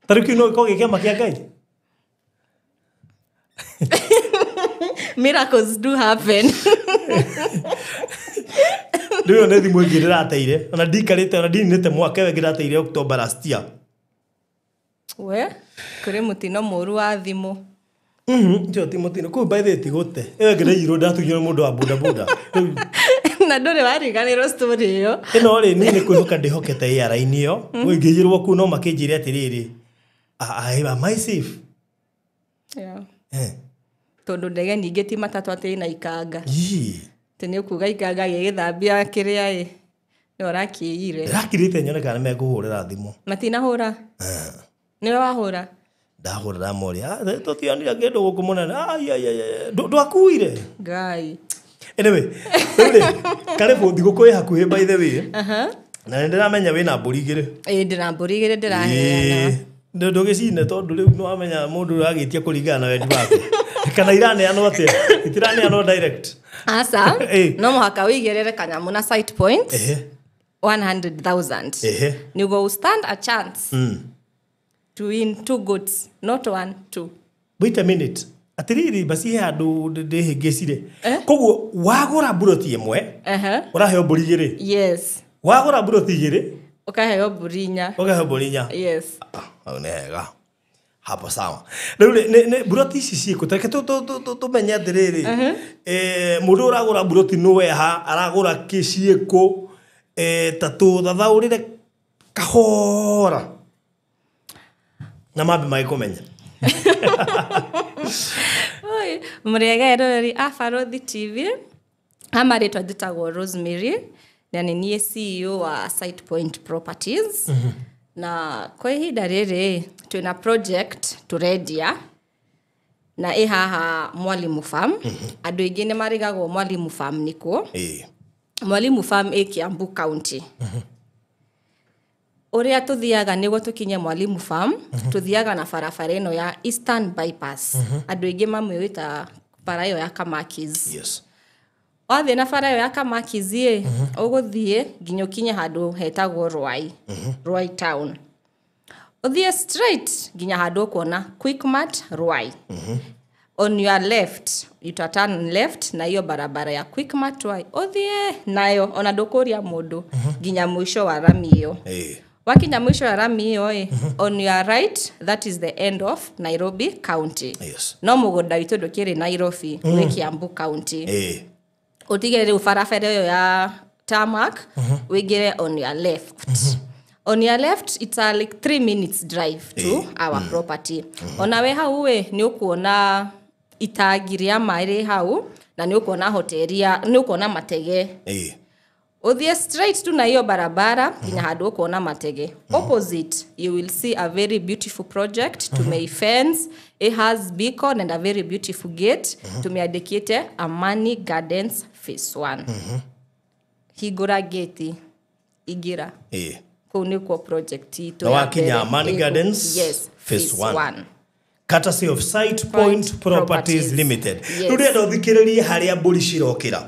Tarĩu no gĩkorwo gĩkĩama kĩa Ngai. Miracles do happen. Ndio nĩ thimũ ĩngĩ ndĩrateire, ona ndikarĩte ona ndinĩte mwaka we ngĩrateire October last year. We, kũrĩ mũtino mũru wa thimũ. Ndio ti mũtino, kũu by the way tigũte. Ĩyo ngĩraiyirwo ndatugire mũndũ wa bodaboda. Na ndũrĩ wariganĩrwo story ĩyo. Ĩno rĩ niĩ nĩ kwĩhoka ndĩhokete ya raini ĩyo. Ngĩiyirwo kũu no makĩnjĩre atĩrĩrĩ. Am I safe? Yeah. Tondu ndege ningĩ ti matatũ atĩ na ikanga. Te nĩ ukuga ikanga gĩgĩthambia kĩrĩa nĩ ũrakĩire. Ndakirĩte nyone kana mekũhũrĩra thimũ. Matinahũra? Nĩwe wahũra? Ndahũrĩra moria. Tũtionire kĩndũ gũkũ mũnene. Ndwakuire? Ngai. Anyway, karibu thigũkũ ĩ hakuhĩ by the way. Na ndĩramenya wĩna mbũri igĩrĩ. Ndĩna mbũri igĩrĩ ndĩraheana. Ndũgĩcine tondũ rĩu nĩ wamenya mũndũ ũragĩtia kũringana na wendi waku. Kana iraneanwo atĩa? Itiraneanwo direct. Asa, no mũhaka wĩigĩrĩre kanyamũ na site point 100,000. Nĩguo stand a chance to win 2 goats, not 1, 2. Wait a minute. Atiriri basi he andũ ndĩhĩngĩcire. Koguo wagũra buroti ĩmwe ũraheo mbũri igĩrĩ. Yes. Wagũra buroti igĩrĩ ũkaheo mbũri inya. Ũkaheo mbũri inya. Yes. Hau nĩ hega. Hapo sawa. Rĩu nĩ buroti ici ciĩkũ tareke tũmenye atĩrĩrĩ mũndũ ũragũra buroti nĩwe ha aragũra kĩciĩkũ ta tũthathaũrĩre kahora na mambe magĩkũmenya. Mũrĩega eroreri a Barothi TV. Amarĩtwa njĩtagwo Rosemary na nĩ niĩ CEO wa Site Point Properties. Na kwa ihinda rĩrĩ twĩna project tũrendia na ĩ haha Mwalimu Farm. Andũ aingĩ nĩ marigagwo Mwalimu Farm nĩkuo. Mwalimu Farm ĩ Kiambu County. Ũrĩa tũthiaga nĩguo tũkinye Mwalimu Farm, tũthiaga na barabara ĩno ya Eastern Bypass. Andũ aingĩ mamĩũĩta bara ĩyo ya Kamakis. Yes. Wathiĩ na bara ĩyo ya Kamakis ũgũthiĩ nginya ũkinye handũ hetagwo Rwai. Rwai Town. Ũthiĩ straight nginya handũ ũkuona Quickmart Rwai. On your left, you turn left na hiyo barabara ya Quickmart Rwai. Ũthiĩ nayo ona ndũkũria mũndũ nginya mũico wa rami ĩyo. Wakinya mwisho wa rami hiyo on your right, that is the end of Nairobi County. Yes. No mũgũnda witũ ndũkĩrĩ Nairobi, wĩ Kiambu County. Ũtigĩrĩre rĩu barabara ĩyo ya tarmac wĩingĩre on your left. On your left, it's like 3 minutes drive to our property. Ona we hau nĩ ũkuona itangi rĩa maĩ rĩ hau na nĩ ũkuona hoteli ya nĩ ũkuona matege. Uthie straight to na hiyo barabara nginya handũ ũkuona matege. Opposite, you will see a very beautiful project to May fence. It has beacon and a very beautiful gate. Tumeandikite Amani Gardens Phase 1. Higura gate igira. Kũu nĩkuo project itũ. Na wakinya Amani Gardens Phase 1. Courtesy of Site Point Properties Limited. Rũrĩa ũthikĩrĩrie harĩa mbũri cirokĩra.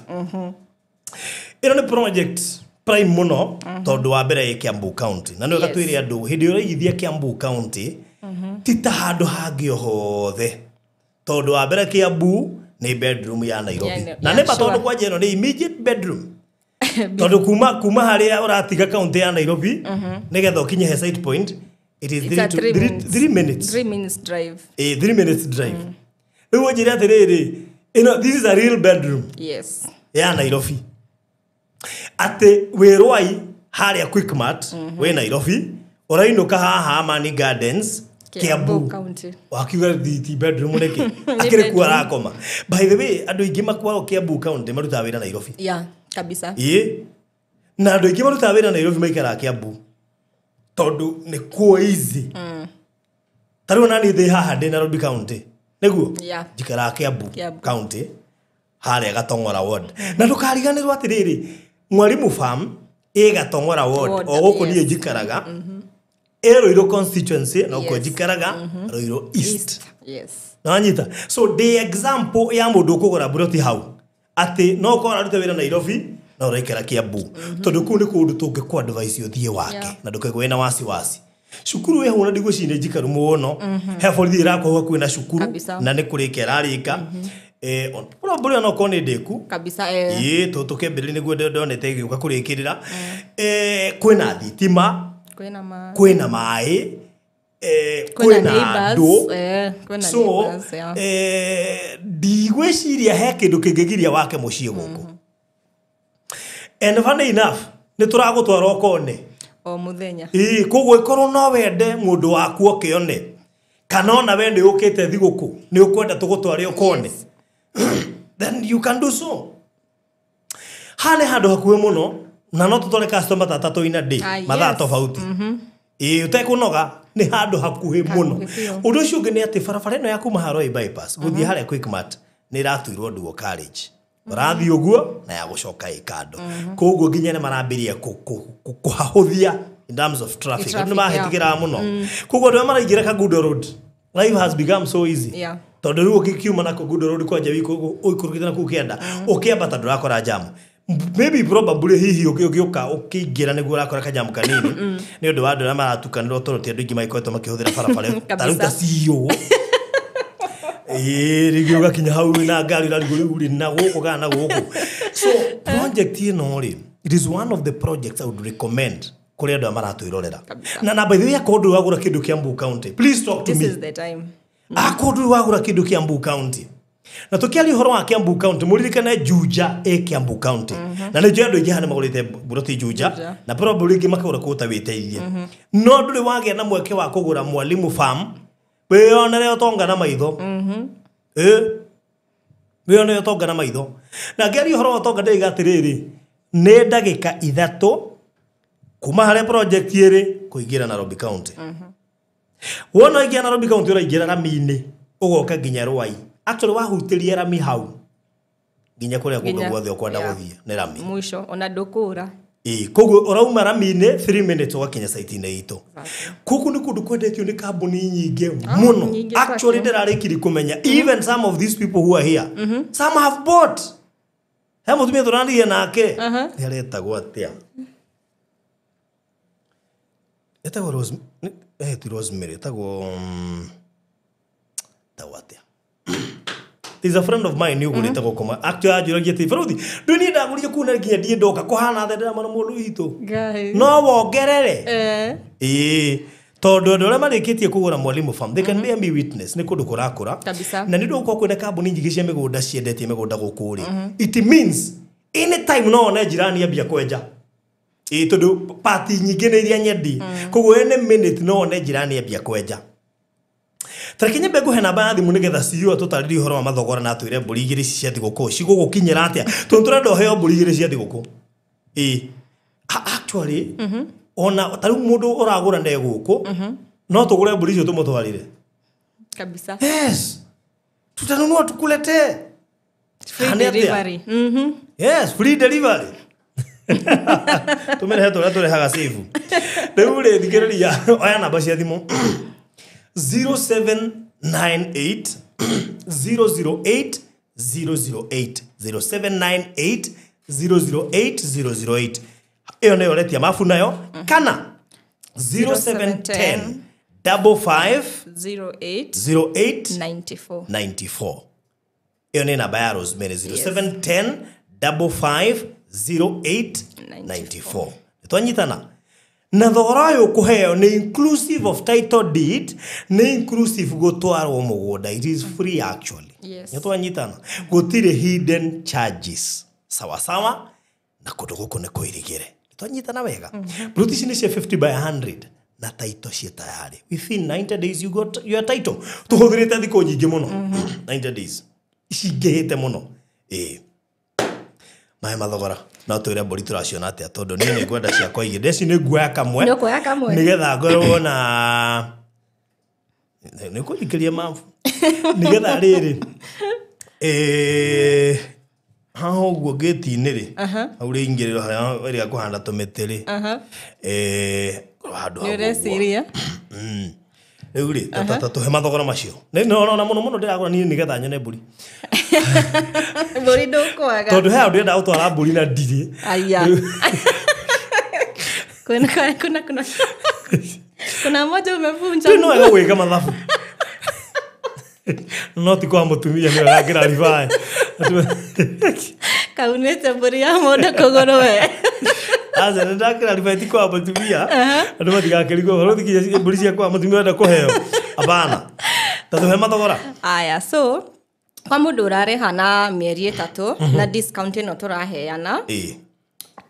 Ĩno nĩ project prime muno tondũ wa mbere ĩ Kiambu County. Na nĩwe gatwĩre andũ hĩndĩ ũraigithia Kiambu County ti ta handũ hangĩ hothe. Tondũ wa mbere Kiambu nĩ bedroom ya Nairobi. Na nĩ tondũ kwa njeno nĩ immediate bedroom. Tondũ kuma harĩa ũratiga county ya Nairobi nĩgetha ũkinye he Site Point, it is 3 minutes. 3 minutes drive. 3 minutes drive. Rĩu njĩra atĩrĩrĩ, this is a real bedroom. Yes. Ya Nairobi. Ate we Rwai harĩa Quickmart we Nairobi ũrainũka haha Amani Gardens Kiambu County. Wakiuga ti bedroom nĩkĩ akĩrĩ kuo arakoma. By the way, andũ aingĩ makuaga Kiambu County marutaga wĩra Nairobi. Yeah, kabisa. Na andũ aingĩ marutaga wĩra Nairobi maikaraga Kiambu tondũ nĩ kuo easy. Tarĩu nani thĩ haha ndĩ Nairobi County nĩguo njikaraga Kiambu County harĩa Gatong'ora ward. Na ndũkariganĩrwo atĩrĩrĩ, Mwalimu Farm ĩ Gatong'ora ward o gũkũ niĩ njikaraga Ruiru constituency na uko njikaraga Ruiru East. Yes. Na wanyita. So the example ya mũndũ ũkũgũra buroti hau atĩ no ũkorwo arute wĩra Nairobi na ũraikara Kiambu. Tondũ kũu nĩ kũndũ tũngĩkũ advice ũthiĩ wake na ndũkaigwe na wasiwasi. Cukuru we hona ndigwo cine njikaru muno. He borithi ĩrakwo kwĩna cukuru na nĩ kũrĩka ĩrarĩka. Probably no kone ndeku kabisa tukembere niguo ndonete gĩuka kũrĩkĩrĩra kwĩna thitima kwĩna maĩ kwĩna andũ so ndigwĩciria he kĩndũ kĩngĩgiria wake mũciĩ gũkũ. And funny enough nĩ tũragũtwara ũkone o mũthenya. Koguo ikorwo no wende mũndũ waku okĩone kanona wende ukite thiguku ni ukwenda tugutware ukone then you can do so. Hane hado hakuwe muno na no tutore customer tatatu ina day mathaa tofauti utekunoga ni hado hakuhe muno. Undu ucio ngi ni ati barabara ino ya kuma Haroi bypass guthie haria Quickmart ni ratuirwo Duo College rathi uguo na ya gucoka ikando koguo nginya ne marambiria kuhahuthia in terms of traffic ni mahitigira muno koguo ndo maraingira ka Good Road. Life has become so easy tondu riu ukikiuma na Good Road kwa jawi uikurukite na kukienda ukiambata ndurakora jam maybe probably hihi ukiuka ukiingira niguo urakora kajam kanini ni undu wa andu maratukanirwo torotie andu ingi maikoretwo makihuthira barabara taruta CEO rigio gakinya hau na ngari uri na guku kana guku. So project ino ri it is one of the projects I would recommend kuri andu maratwirorera na by the way akondu wagura kindu kia Embu County please talk to me. This is the time. Akondu wagura kindu kia Embu County na tukiali horo wa Embu County muririkane Juja Embu County na ni andu ingi hane magurite buroti Juja na probably ingi makagura kuta witeithie no nduri wage na mweke wa kugura Mwalimu Farm weyonere utongana maitho weyonere utongana maitho na ngeri horo utonga igatiriri ne ndagika 3 kuma hare project iri kuingira Nairobi County wona ingia Nairobi County uraingira Rami-ini ugoka nginya Ruai actually wahutiria Rami hau nginya kuria kundu guothe ukwenda guthie ni Rami mwisho ona ndukura koguo urauma Rami-ini 3 minutes ugakinya site-ini itu kuku ni kundu kwendetio ni kambuni nyingi muno actually ndirarikiri kumenya even some of these people who are here some have bought hemo tumia turania nake yaretagwo atia etagwo Rosemary etagwo tawatia. There's a friend of mine who gurita gukoma actually ajuragia ti Farudi nduni ndagurije kuna nginya ndie ndoka kuhana thenda mana mundu witu no wongerere tondu andu aria marikitie kugura Mwalimu Farm they can bear me witness ni kundu kurakura na nindo uko kwenda kambuni nyingi cia migunda ciendetie migunda gukuri it means anytime no one jirani ambia kwenja tondu party nyingi ni iria nyendi koguo ene minute no one jirani ambia kwenja Tarakinya bego he namba ya thimu nigetha CEO tutariri horo wa mathogora na twire mburi igiri cia thiguku cigugukinyira atia tunturenda heo mburi igiri cia thiguku actually ona taru mundu uragura nde guku no tugure mburi icio tumutwarire kabisa yes tutanunua tukulete free delivery yes free delivery tumere tore haga save deure thikiriria oya namba cia thimu 0798 008 008 0798 008 iyo nayo letia mafu nayo kana 0710 55 08 94 iyo ni namba ya Rosemary 0710 55 08 94 twanyitana na thogora yo kuheo ni inclusive of title deed ni inclusive gutwarwo mugunda it is free actually twanyitana gutire hidden charges sawa sawa na kundu guku ni kuirigire twanyitana wega British ni 50 by 100 na title cia tayari within 90 days you got your title tuhuthirite thiko nyingi muno 90 days ishingihite muno mai mathogora na twire mburi turaciona atia tondu ni ngwenda ciakwa igire ndeci ni nguoya kamwe nigetha ngorwo na ni kuthikĩria mafu nigetha riri ha uguo gate-inĩ ri au ri ingĩrĩro harĩa ĩrĩa kũhanda tũmĩtĩ ri handũ nĩũreciria rĩu ri tũhe mathogora macio nĩona mũno ndĩragũra niĩ nigetha nyone mburi mburi ndũkwaga tondu he andu enda gutwara mburi na ndiri aya kuna moja umevunja no ega wega mathabu no ti kwa mutumia ni agira rivae kaunete mburi ya moda kogoro we aza ndakira rivae ti kwa mutumia andu matigakirigwo horo thikinya mburi cia kwa mutumia enda kuheo abana tatuhe mathogora aya so kwa mundu urareha na mieri 3 na discount ino turaheana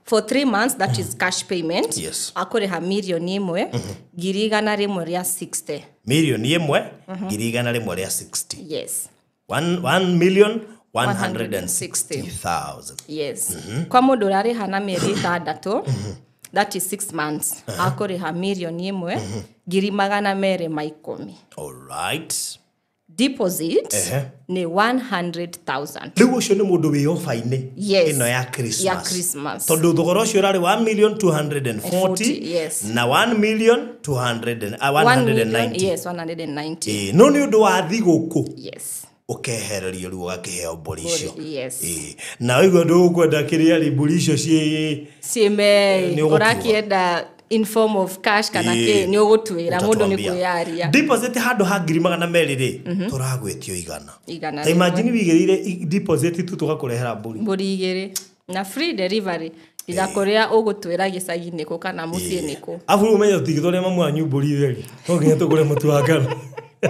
for 3 months that is cash payment. Yes. Akuriha milioni imwe ngiri igana rimwe ria 60. Milioni imwe ngiri igana rimwe ria 60. Yes. 1,160,000. Yes. Kwa mundu urariha na mieri 6 that is 6 months. Akuriha milioni imwe ngiri magana mere ma 10. All right. Deposit ni 100,000. Riu ucio ni mundu wi ofa-ini Yes. ino ya Christmas. Ya Christmas. Tondu thogora ucio urari 1,240,000 yes. na 1,190,000. Yes, 190. No ni undu wa thiguku. Yes. Ukehererio riu ugakiheo mburi icio. Yes. Na wigwa ndu kwenda kiria ri mburi icio Sieme urakienda in form of cash kana ke ni ugutwira mundu ni kuyaria. Deposit handu ha ngiri magana meri ri turagwetio igana. Ta imagine wigirire deposit tu tugakurehera mburi igiri na free delivery igakorea ugutwira gicagi-ini ko kana mucii niko. Afu umenye tigithore mamu anyu mburi theri. Tugire tugure mutu wa ngano.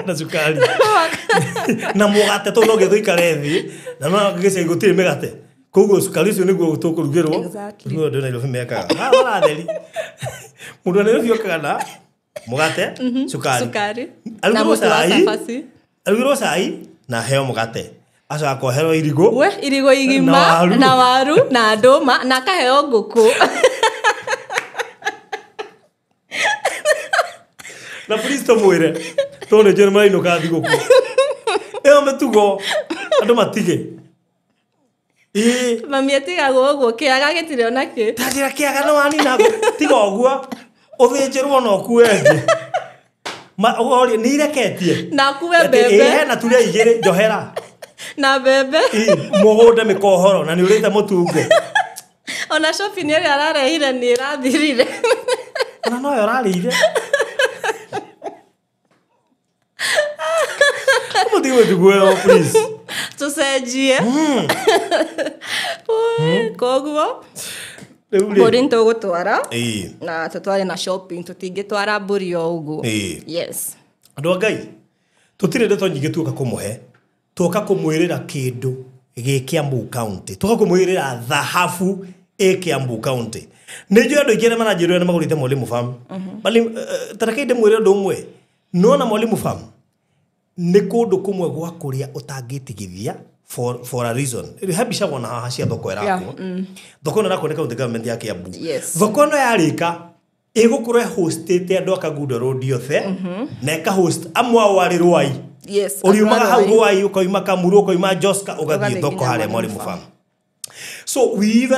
Na sukari. Na mugate to no githuikare thi na no gicagi gutiri migate. Koguo sukari cio niguo tukurugirwo. Exactly. Niguo ndona irofi mekaga. Wala theri. Mundu ne rufio kana mugate sukari. Alugiro sai na heo mugate. Aca akoherwo irigo. We irigo igima na waru na nduma na kaheo nguku. Na please to mwire. Tone Jeremy no ka thiguku. Eo metugo andu matige. Mami atigago uguo kiaga gitire onake. Tatira kiaga no ani na tiga oguo. Uthinjirwo no kuenge. Ma ori ni ireketie. Na kuwe bebe. Na turia igire njohera. Na bebe. Mugunde mikohoro na ni urite mutungo. Ona shopping iri ararehire ni irathirire. Ona no yorarire. Como digo tu güey, please. Tucenjie. Koguo. Mburi ntugutwara na tutware na shopping tutingitwara mburi o uguo. Yes. Andu Ngai tutire ndeto nyingi tuka kumuhe tuka kumwirira kindu gi Kiambu County tuka kumwirira thahabu Kiambu County nijo andu igere manajirwe na magurite Mwalimu Farm bali tarakaide mwirira ndu umwe nona Mwalimu Farm ni kundu kumwe gwa kuria utangitigithia for a reason. Habisha wona haha cia thoko erako. Thoko no rakoneka county government ya Kiambu. Thoko no yarika igukure hostete andu akagundo road yothe na ka host amwa wari rwai. Yes. Uriumaga hau rwai ukoima Kamuru ukoima Joska ugathie thoko hare Mwalimu Farm. So we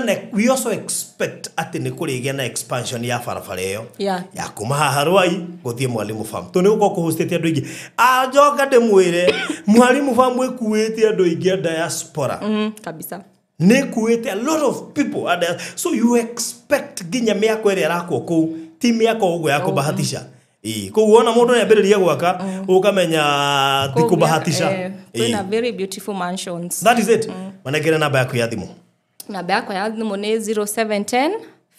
also expect ati ni kurigia na expansion ya farafara iyo ya kuma haha rwai guthie Mwalimu Farm. To ni uko hostete andu ingi ajoka ndemwire Mwalimu Farm ekuete andu ingi diaspora kabisa ne kuete a lot of people so you expect ginya miako ere rako ku team yako ugo yako bahatisha ko uona mundu ne ambiriria gwaka ukamenya tikubahatisha kuna very beautiful mansions. That is it. Manekera namba yako ya thimu. Namba yako ya thimu ni 0710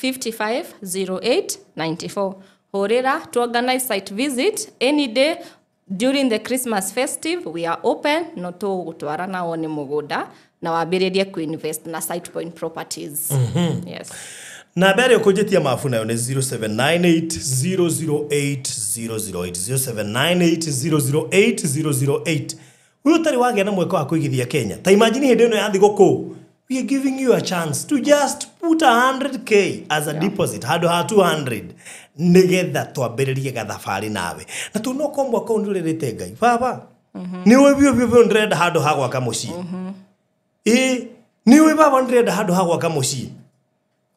55 08 94. Horera to organize site visit any day during the Christmas festive. We are open no to gutwara na one muguda na wambiririe ku invest na Site Point Properties. Yes. Na bere kujitia mafu nayo ni 0798008008 Uyu tari wage na mweko wa kuigithia Kenya. Ta imagine hende no yathi goko. We are giving you a chance to just put 100k as a deposit. Hado ha 200. Nigetha twambiririe gathabari nawe. Na tunokombwa ko ndurerete Ngai. Baba. Ni we bio ndrenda hado ha gwaka mucii. Ni we baba ndrenda hado ha gwaka mucii.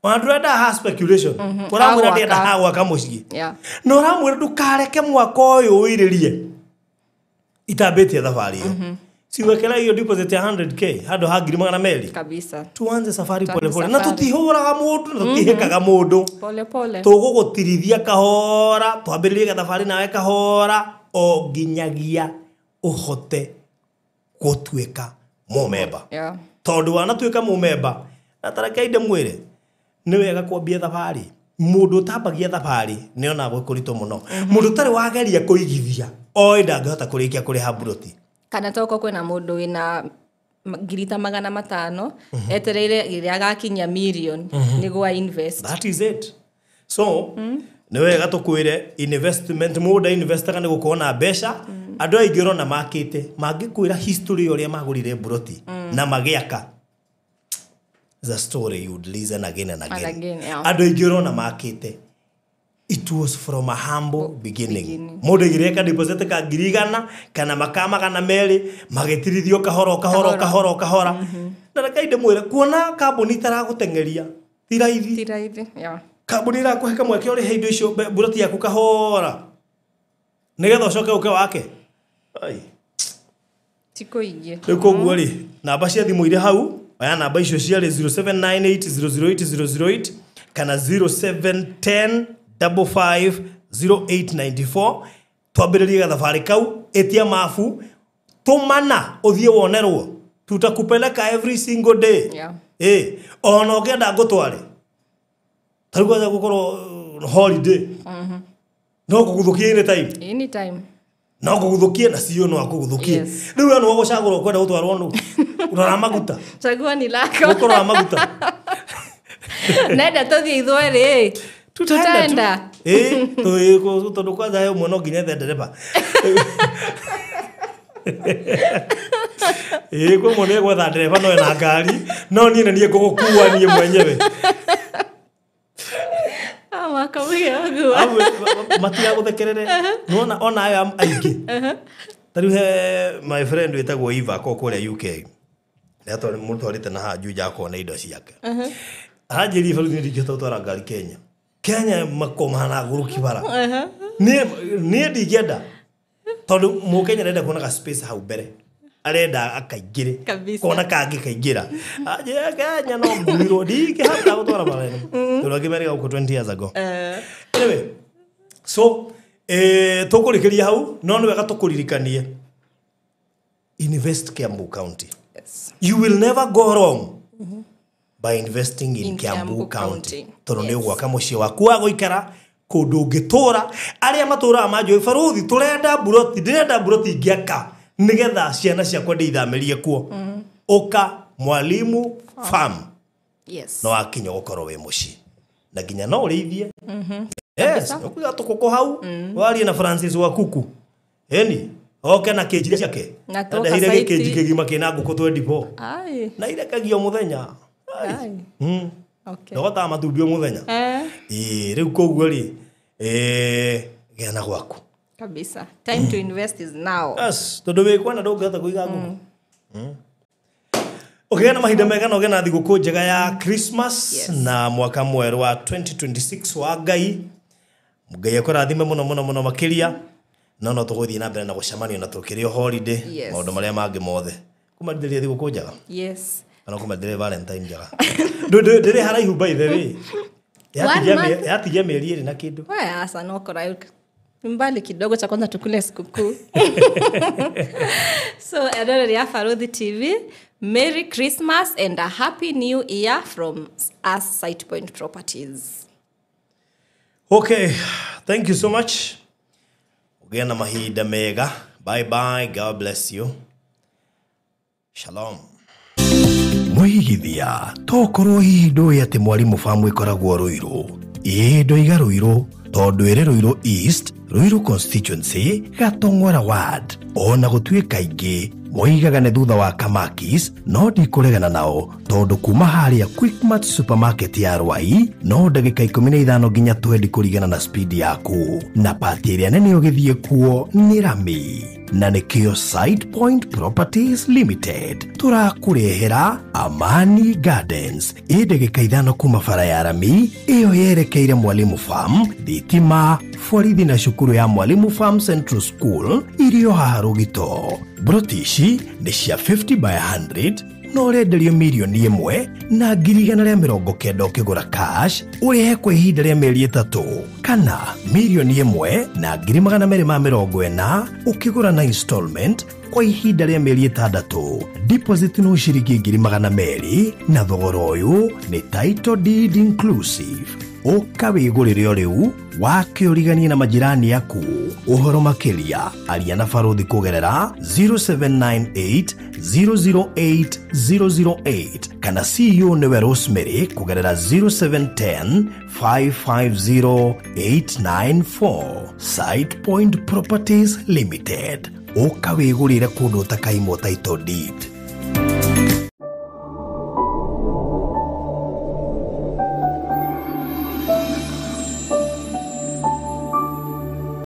Wandurenda ha speculation. Uramwira ndenda ha gwaka mucii. No uramwira ndukareke mwaka uyu uiririe. Itabete thabari yo. Siwekela hiyo deposit ya 100k hado ha ngiri magana meri kabisa. Tuanze safari pole pole. Na tutihuraga mundu na tutihekaga mundu. Pole pole. Tugugutirithia kahora, twambiririe gathabari nawe kahora o nginyagia uhote gutweka mumemba. Tondu wanatweka mumemba na tarakaide mwire ni wega kwambia thabari. Mundu tambagia thabari ni ona gwikurito muno. Mundu tari wageria kuigithia oi ndangihota kurikia kuriha buroti. Kana toko kwena mundu wina ngirita 500 etereire iria gakinya million niguo invest. That is it. So nĩ wega tũkwĩre investment mũndũ investaga nĩ gũkorwo na mbeca andũ aingĩ ũrona makĩte mangĩkwĩra history ũrĩa magũrire buroti na magĩaka. The story you would listen again and again. Andũ aingĩ ũrona makĩte. It was from a humble beginning. Mũndũ igireka deposit ka 100 kana makama kana meri magetirithio kahora. Na rakaide mwĩre kuona kambuni taragũtengeria tiraithi. Yeah. Kambuni ĩrakũhe kamweke ũrĩ heindo icio buroti yaku kahora. Nĩgetha ũcoke ũke wake. Ai. Tiko ingi. Rĩu koguo rĩ namba cia thimũ irĩ hau. Aya namba icio ciarĩ 0798008008 kana 0710550894. Twambĩrĩrie gathabarĩ kau etia mafu tumana uthie wonerwo. Tutakupeleka every single day. Yeah. Ona ũngĩenda ngũtware. Tarukwaza gũkorwo holiday. No kũgũthũkia anytime. No kũgũthũkia na sio no akũgũthũkia. Rĩu we no gũcagũrwo kwenda gũtwarwo nũ. Ũrora maguta. Chagua ni lako. Ũkorwo maguta. Nenda tothi ithuerĩ. Tutaenda. Tondũ kwanza he ũmwe no nginya ethe ndereba. Kwa mwana gwetha ndereba no ena ngari no niĩ nĩ ngũgũkua niĩ mwenyewe. Matia gũthekerere nona ona aya aingĩ. Tariu he my friend wetagwo Eva ko kũrĩa UK. Nĩ atwarĩ mũtwarĩte na hanju jako na indo ciake. Anjĩri bũrũri ndingĩhota gũtwara ngari Kenya. Kenya makomana gũrũ kibara. Niĩ ndingĩenda tondũ Mũkenya arenda kuona space hau mbere. Arenda akaingĩre kona kangĩ kaingĩra. Kenya no mbirwo ndingĩhota gũtwara mareno. Tondũ ngĩmerega gũkũ 20 years ago. Anyway, so tũkũrĩkĩria hau no nĩ wega tũkũririkanie. Invest Kiambu County. Yes. You will never go wrong by investing in Kiambu County. Tondũ nĩ ũgwaka mũciĩ waku wa gũikara kũndũ ũngĩtũra arĩa matũraga manjũĩ baruthi tũrenda buroti ndĩrenda buroti ingĩaka nĩgetha ciana ciakwa ndĩithamĩrie kuo. Ũka Mwalimu Farm. Yes. No akinya gũkorwo wĩ mũciĩ na nginya no ũrĩithie. Yes, ũkũga tũkũkũ hau warie na Francis wa kuku. Eni oke na kejire ciake. Na toka site. Keji kĩgima kĩna ngũkũ 24. Ai. Na irekagio mũthenya. Ai. Okay. Ndogota matumbĩ mũthenya. Rĩu koguo rĩ gĩana gwaku. Kabisa. Time to invest is now. Yes, tondũ wĩkwana ndũngĩhota kũiga ngũkũ. Okay, na mahinda mega no gena thigũkũ njega ya Christmas na mwaka mwerũ wa 2026 wa Ngai. Ngai akũrathime mũno makĩria. No tũgũthiĩ na mbere na gũcemania na tũkĩrĩ holiday maũndũ marĩa mangĩ mothe. Kũmarithĩria thigũkũ njega. Yes. Kana kũmarithĩria Valentine njega. Ndĩrĩ haraihu by the way. Yatigia mĩeri ĩrĩ na kĩndũ. Wewe asa no kora mbali kidogo cha kwanza tukule sikukuu. So Adore ya Faruthi TV, Merry Christmas and a Happy New Year from us SitePoint Properties. Okay, thank you so much. Ugena mahinda mega. Bye bye, God bless you. Shalom. Mwĩgithia tokorwo hihi ndũĩ atĩ Mwalimu Farm ĩkoragwo Ruiru. Ndoiga Ruiru tondũ ĩrĩ Ruiru East, Ruiru Constituency, Gatong'wera Ward. Ona gũtuĩka ingĩ moigaga nĩ thutha wa Kamakis, no ndikũregana nao tondũ kuma harĩa Quickmart Supermarket ya Rwai no ndagĩka 15 nginya 20 kũringana na speed yaku. Na pati ĩrĩa nene ũgĩthiĩ kuo nĩ Rami. Na nĩkĩo SitePoint Properties Limited tũrakũrehera Amani Gardens ndagĩka 5 kuma bara ya Rami ĩyo yerekeire Mwalimu Farm, thitima, borithi na cukuru ya Mwalimu Farm Central School irio haha Rũgito. Brotishi nĩ cia 50 by 100 no renderio milioni 1 na 190 ũkĩgũra cash ũrĩhe kwa ihinda rĩa mĩeri 3 kana milioni 1 na 240 ũkĩgũra na installment kwa ihinda rĩa mĩeri 6. Deposit no ciringi 200 na thogora ũyũ nĩ title deed inclusive. Ũka wĩgũrĩre o rĩu wake ũriganie na majirani yaku. Ũhoro makĩria aria na Barũthi kũgerera 0798 008 008 kana CEO nĩwe Rosemary kũgerera 0710 550 894. Side Point Properties Limited. Ũka wĩgũrĩre kũndũ ũtakaimwo title deed.